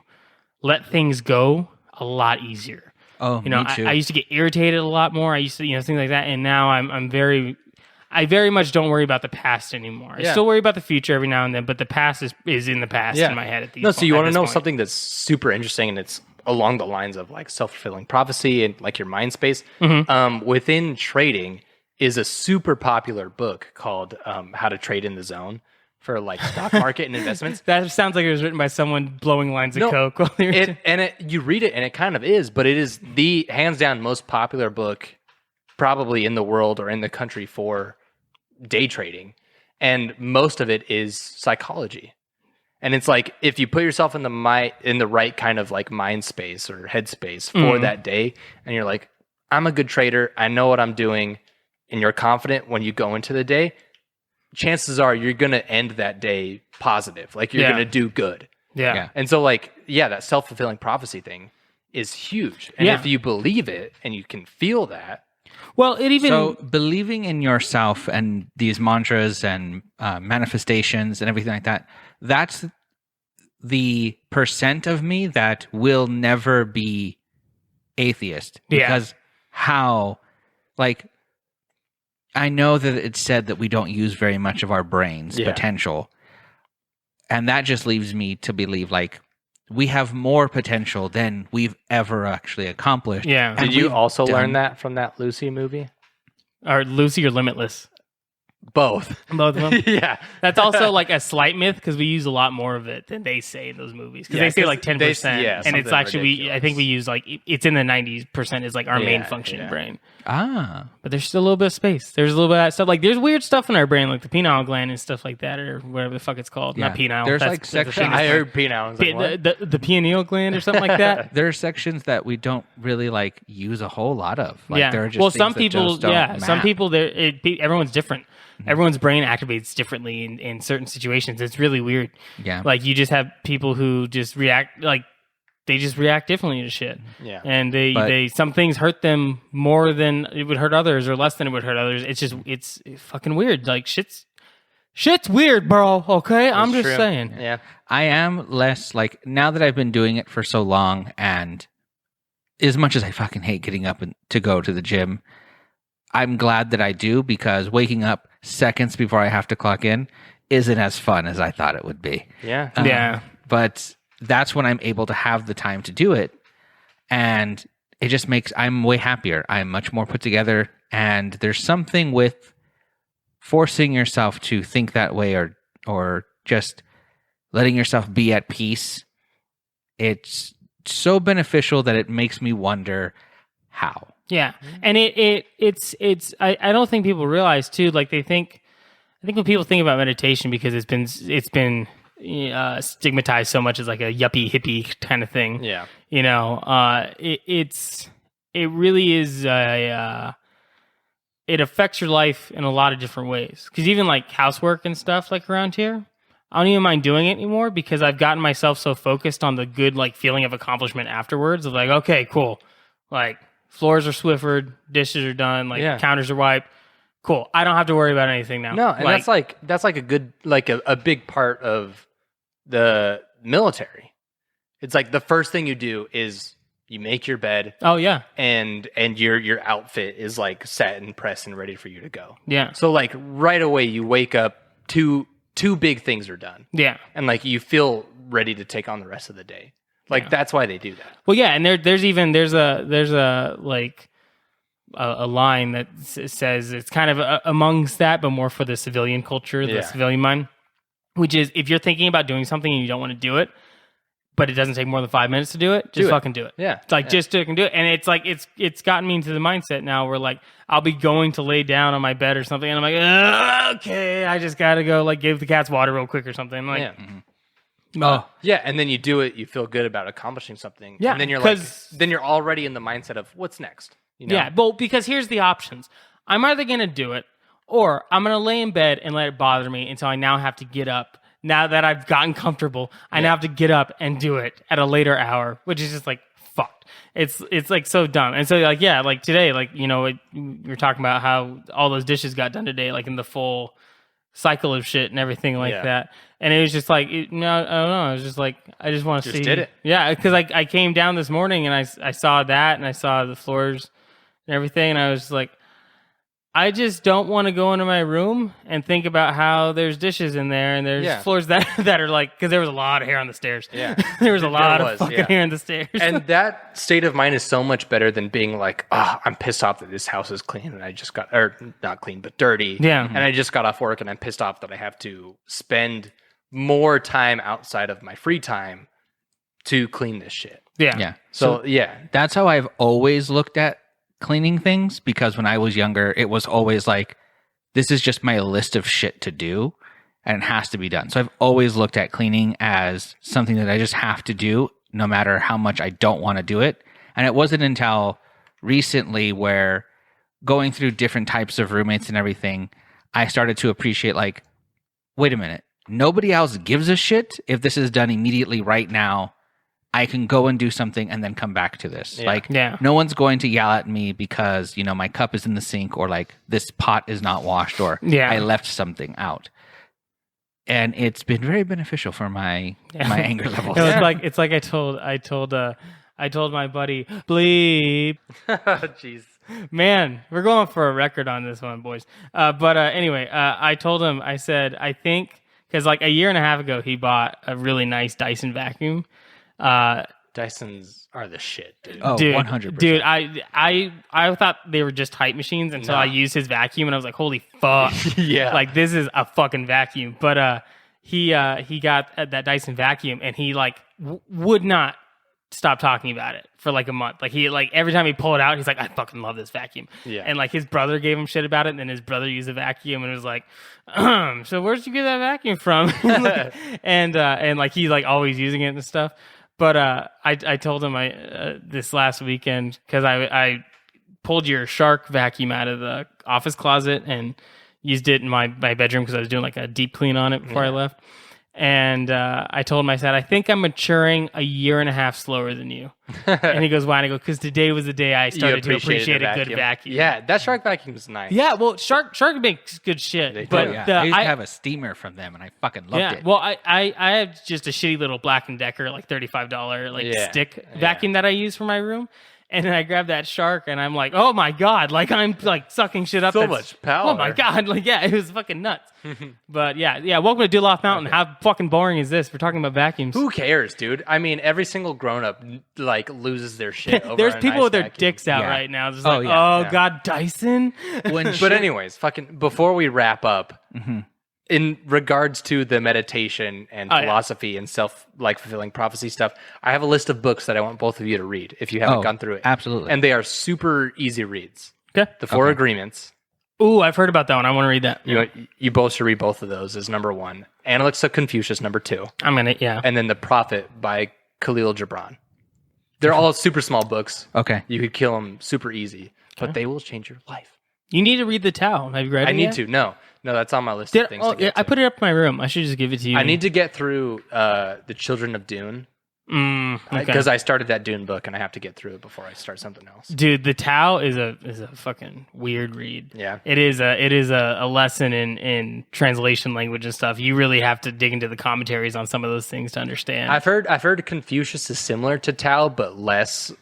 let things go a lot easier. Oh, me too. I used to get irritated a lot more. I used to, things like that. And now I very much don't worry about the past anymore. I still worry about the future every now and then, but the past is in the past in my head at these so you want to know something that's super interesting, and it's along the lines of like self-fulfilling prophecy and like your mind space. Mm-hmm. Within trading is a super popular book called How to Trade in the Zone for like stock market and investments. That sounds like it was written by someone blowing lines of coke. While you read it and it kind of is, but it is the hands down most popular book probably in the world or in the country for day trading. And most of it is psychology. And it's like, if you put yourself in the right kind of like mind space or head space for that day, and you're like, I'm a good trader, I know what I'm doing, and you're confident when you go into the day, chances are you're going to end that day positive. Like you're going to do good. Yeah. And so like, that self-fulfilling prophecy thing is huge. And if you believe it and you can feel that, Well, it even So believing in yourself and these mantras and manifestations and everything like that, that's the percent of me that will never be atheist. Yeah. Because how, like, I know that it's said that we don't use very much of our brain's potential. And that just leaves me to believe, like, we have more potential than we've ever actually accomplished. Yeah. And Did you we've also done- learn that from that Lucy movie? or Lucy or Limitless. Both. Both of them. Yeah. That's also like a slight myth because we use a lot more of it than they say in those movies. Because Yeah, they say 'cause like 10%, yeah, and it's something actually I think we use like it's in the 90% is like our main Yeah, functioning yeah. brain. Ah. But there's still a little bit of space. There's a little bit of that stuff. Like there's weird stuff in our brain, like the pineal gland and stuff like that, or whatever the fuck it's called. Yeah. Not pineal. There's, that's- like, that's sections- the penis I gland. heard penile. I was like, what? The pineal gland or something like that. There are sections that we don't really like use a whole lot of. Like, yeah. there are just Well, things some that people, just don't yeah, some map. people, everyone's different. Everyone's brain activates differently in certain situations. It's really weird. Yeah. Like you just have people who just react like they just react differently to shit. Yeah. And But- they some things hurt them more than it would hurt others or less than it would hurt others. It's fucking weird. Like shit's weird, bro. Okay? I'm It's just true. saying. Yeah. I am less like, now that I've been doing it for so long, and as much as I fucking hate getting up to go to the gym, I'm glad that I do, because waking up seconds before I have to clock in isn't as fun as I thought it would be. Yeah. Yeah. But that's when I'm able to have the time to do it. And it just makes, I'm way happier. I'm much more put together. And there's something with forcing yourself to think that way, or just letting yourself be at peace. It's so beneficial that it makes me wonder how. Yeah, and I don't think people realize too. Like I think when people think about meditation, because it's been stigmatized so much as like a yuppie hippie kind of thing. Yeah. You know, it really is it affects your life in a lot of different ways. Because even like housework and stuff like around here, I don't even mind doing it anymore because I've gotten myself so focused on the good like feeling of accomplishment afterwards of like, okay, cool, like. Floors are Swiffered, dishes are done, like Yeah. counters are wiped. Cool. I don't have to worry about anything now. No, and that's like a good, like a big part of the military. It's like the first thing you do is you make your bed, oh yeah, and your outfit is like set and pressed and ready for you to go. yeah, So like right away you wake up, two big things are done, yeah. and like you feel ready to take on the rest of the day. Like that's why they do that. Well, yeah, and there's a like a line that says it's kind of amongst that, but more for the civilian culture, the Yeah. civilian mind, which is if you're thinking about doing something and you don't want to do it, but it doesn't take more than 5 minutes to do it, just it. fucking do it. Yeah. It's like Yeah. just fucking do it, and it's like it's gotten me into the mindset now where like I'll be going to lay down on my bed or something, and I'm like, okay, I just gotta go like give the cats water real quick or something. Like, Yeah. oh, Yeah, and then you do it, you feel good about accomplishing something. Yeah, And then you're like 'cause- then you're already in the mindset of what's next. You know? yeah. Well, because here's the options: I'm either gonna do it, or I'm gonna lay in bed and let it bother me until I now have to get up. Now that I've gotten comfortable, I now have to get up and do it at a later hour, which is just like fucked. It's like so dumb. And so like yeah, like today, like you know, we were talking about how all those dishes got done today, like in the full cycle of shit and everything like Yeah. that. And it was just like no, I don't know. I was just like I just want to Just see. did it. Yeah, because I came down this morning and I saw that and I saw the floors and everything, and I was like, I just don't want to go into my room and think about how there's dishes in there and there's Yeah. floors that are like, because there was a lot of hair on the stairs. Yeah. there was a lot was, of fucking yeah. hair on the stairs. And that state of mind is so much better than being like, I'm pissed off that this house is clean and I just got, or not clean, but dirty. Yeah. And I just got off work and I'm pissed off that I have to spend more time outside of my free time to clean this shit. yeah. Yeah. So yeah. That's how I've always looked at cleaning things, because when I was younger, it was always like, this is just my list of shit to do and it has to be done. So I've always looked at cleaning as something that I just have to do no matter how much I don't want to do it. And it wasn't until recently where going through different types of roommates and everything, I started to appreciate like, wait a minute, nobody else gives a shit if this is done immediately right now I can go and do something and then come back to this. Yeah. Like, Yeah. no one's going to yell at me because, my cup is in the sink or like this pot is not washed or Yeah. I left something out. And it's been very beneficial for my anger levels. It's like I told my buddy Bleep. Jeez. Man, we're going for a record on this one, boys. Anyway, I told him, I said, I think, because like a year and a half ago, he bought a really nice Dyson vacuum. Dysons are the shit, dude. Oh, Dude, 100%. Dude, I thought they were just hype machines until I used his vacuum, and I was like, holy fuck. Yeah. Like, this is a fucking vacuum. But he got that Dyson vacuum, and he like would not stop talking about it for like a month. Like every time he pulled it out, he's like, I fucking love this vacuum. Yeah. And like his brother gave him shit about it, and then his brother used the vacuum and was like, so where'd you get that vacuum from? and like he's like always using it and stuff. But I told him this last weekend, because I pulled your shark vacuum out of the office closet and used it in my bedroom because I was doing like a deep clean on it before I left. And I told him, I said, I think I'm maturing a year and a half slower than you. And he goes, why? And I go, because today was the day I started to appreciate a good vacuum. Yeah, that shark vacuum is nice. Yeah, well, Shark makes good shit. They do. But Oh, yeah. I used to have a steamer from them, and I fucking loved it. well, I have just a shitty little Black & Decker, like $35 like Yeah. stick vacuum that I use for my room. And then I grab that shark, and I'm like, oh my god, like I'm like sucking shit up. So that's- much power. Oh my god, like yeah, it was fucking nuts. But yeah. Welcome to Loft Mountain. How fucking boring is this? We're talking about vacuums. Who cares, dude? I mean, every single grown-up like loses their shit over There's a people nice with their vacuum. dicks out Yeah. right now. Just Oh, like, yeah. Yeah. god, Dyson. But anyways, fucking before we wrap up, in regards to the meditation and Oh, yeah. philosophy and fulfilling prophecy stuff, I have a list of books that I want both of you to read if you haven't gone through it. Absolutely. And they are super easy reads. Okay. The Four Okay. Agreements. Ooh, I've heard about that one. I want to read that. You both should read both of those as number 1. Analects of Confucius, number 2. I'm gonna And then The Prophet by Khalil Gibran. They're all super small books. Okay. You could kill them super easy, but they will change your life. You need to read the Tao. Have you read it? I need yet? to. No, that's on my list of things to get I to. put it up in my room. I should just give it to you. I need to get through The Children of Dune okay. because I started that Dune book and I have to get through it before I start something else. Dude, the Tao is a fucking weird read. Yeah. It is a lesson in translation language and stuff. You really have to dig into the commentaries on some of those things to understand. I've heard Confucius is similar to Tao, but less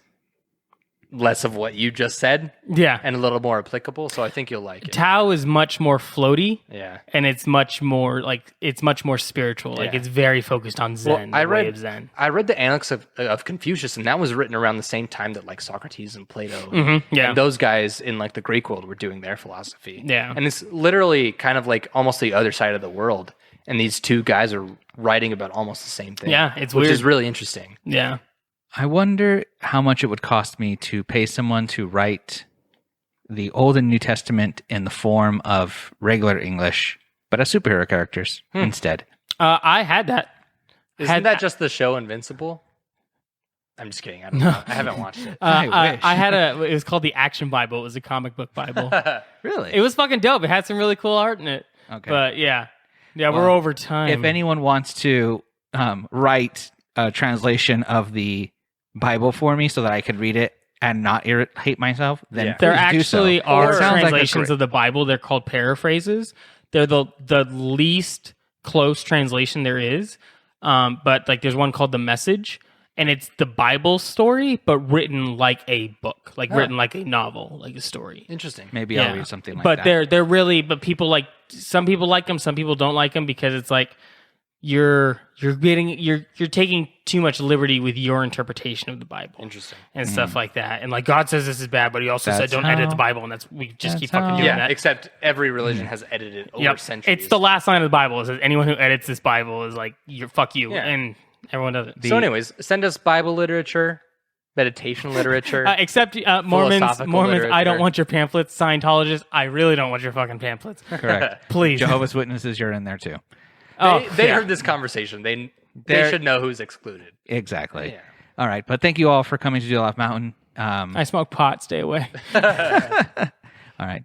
of what you just said yeah. and a little more applicable. So I think you'll like it. Tao is much more floaty. Yeah. And it's much more spiritual. Like Yeah. it's very focused on Zen. Well, the way of Zen. I read the Analects of Confucius, and that was written around the same time that like Socrates and Plato Yeah. and those guys in like the Greek world were doing their philosophy. Yeah. And it's literally kind of like almost the other side of the world. And these two guys are writing about almost the same thing. Yeah, it's which weird. is really interesting. Yeah. I wonder how much it would cost me to pay someone to write the Old and New Testament in the form of regular English, but as superhero characters instead. I had that. Isn't that just the show Invincible? I'm just kidding. I don't know. I haven't watched it. I wish. I had it was called the Action Bible. It was a comic book Bible. Really? It was fucking dope. It had some really cool art in it. Okay. But yeah, we're Well, over time. If anyone wants to write a translation of the Bible for me so that I could read it and not hate myself, then Yeah. there please do so. actually are It sounds like a translations great- of the Bible. They're called paraphrases. They're the least close translation there is. But like there's one called The Message, and it's the Bible story, but written like a book, like written like a novel, like a story. Interesting. Maybe I'll read something like but that. they're really, but people like, some people like them, some people don't like them because it's like you're taking too much liberty with your interpretation of the Bible. Interesting. And stuff like that. And like God says this is bad, but he also said That's don't edit how- the Bible, and we just keep that's fucking how- doing Yeah, that. except every religion has edited over Yep. centuries. It's the last line of the Bible. It says anyone who edits this Bible is like fuck you. Yeah. And everyone does it. So anyways, send us Bible literature, meditation literature. Except Mormons, Philosophical I don't literature. want your pamphlets. Scientologists, I really don't want your fucking pamphlets. Correct. Please. Jehovah's Witnesses, you're in there too. They yeah. heard this conversation. They They're- should know who's excluded. Exactly. Yeah. All right. But thank you all for coming to Loft Mountain. I smoke pot. Stay away. All right.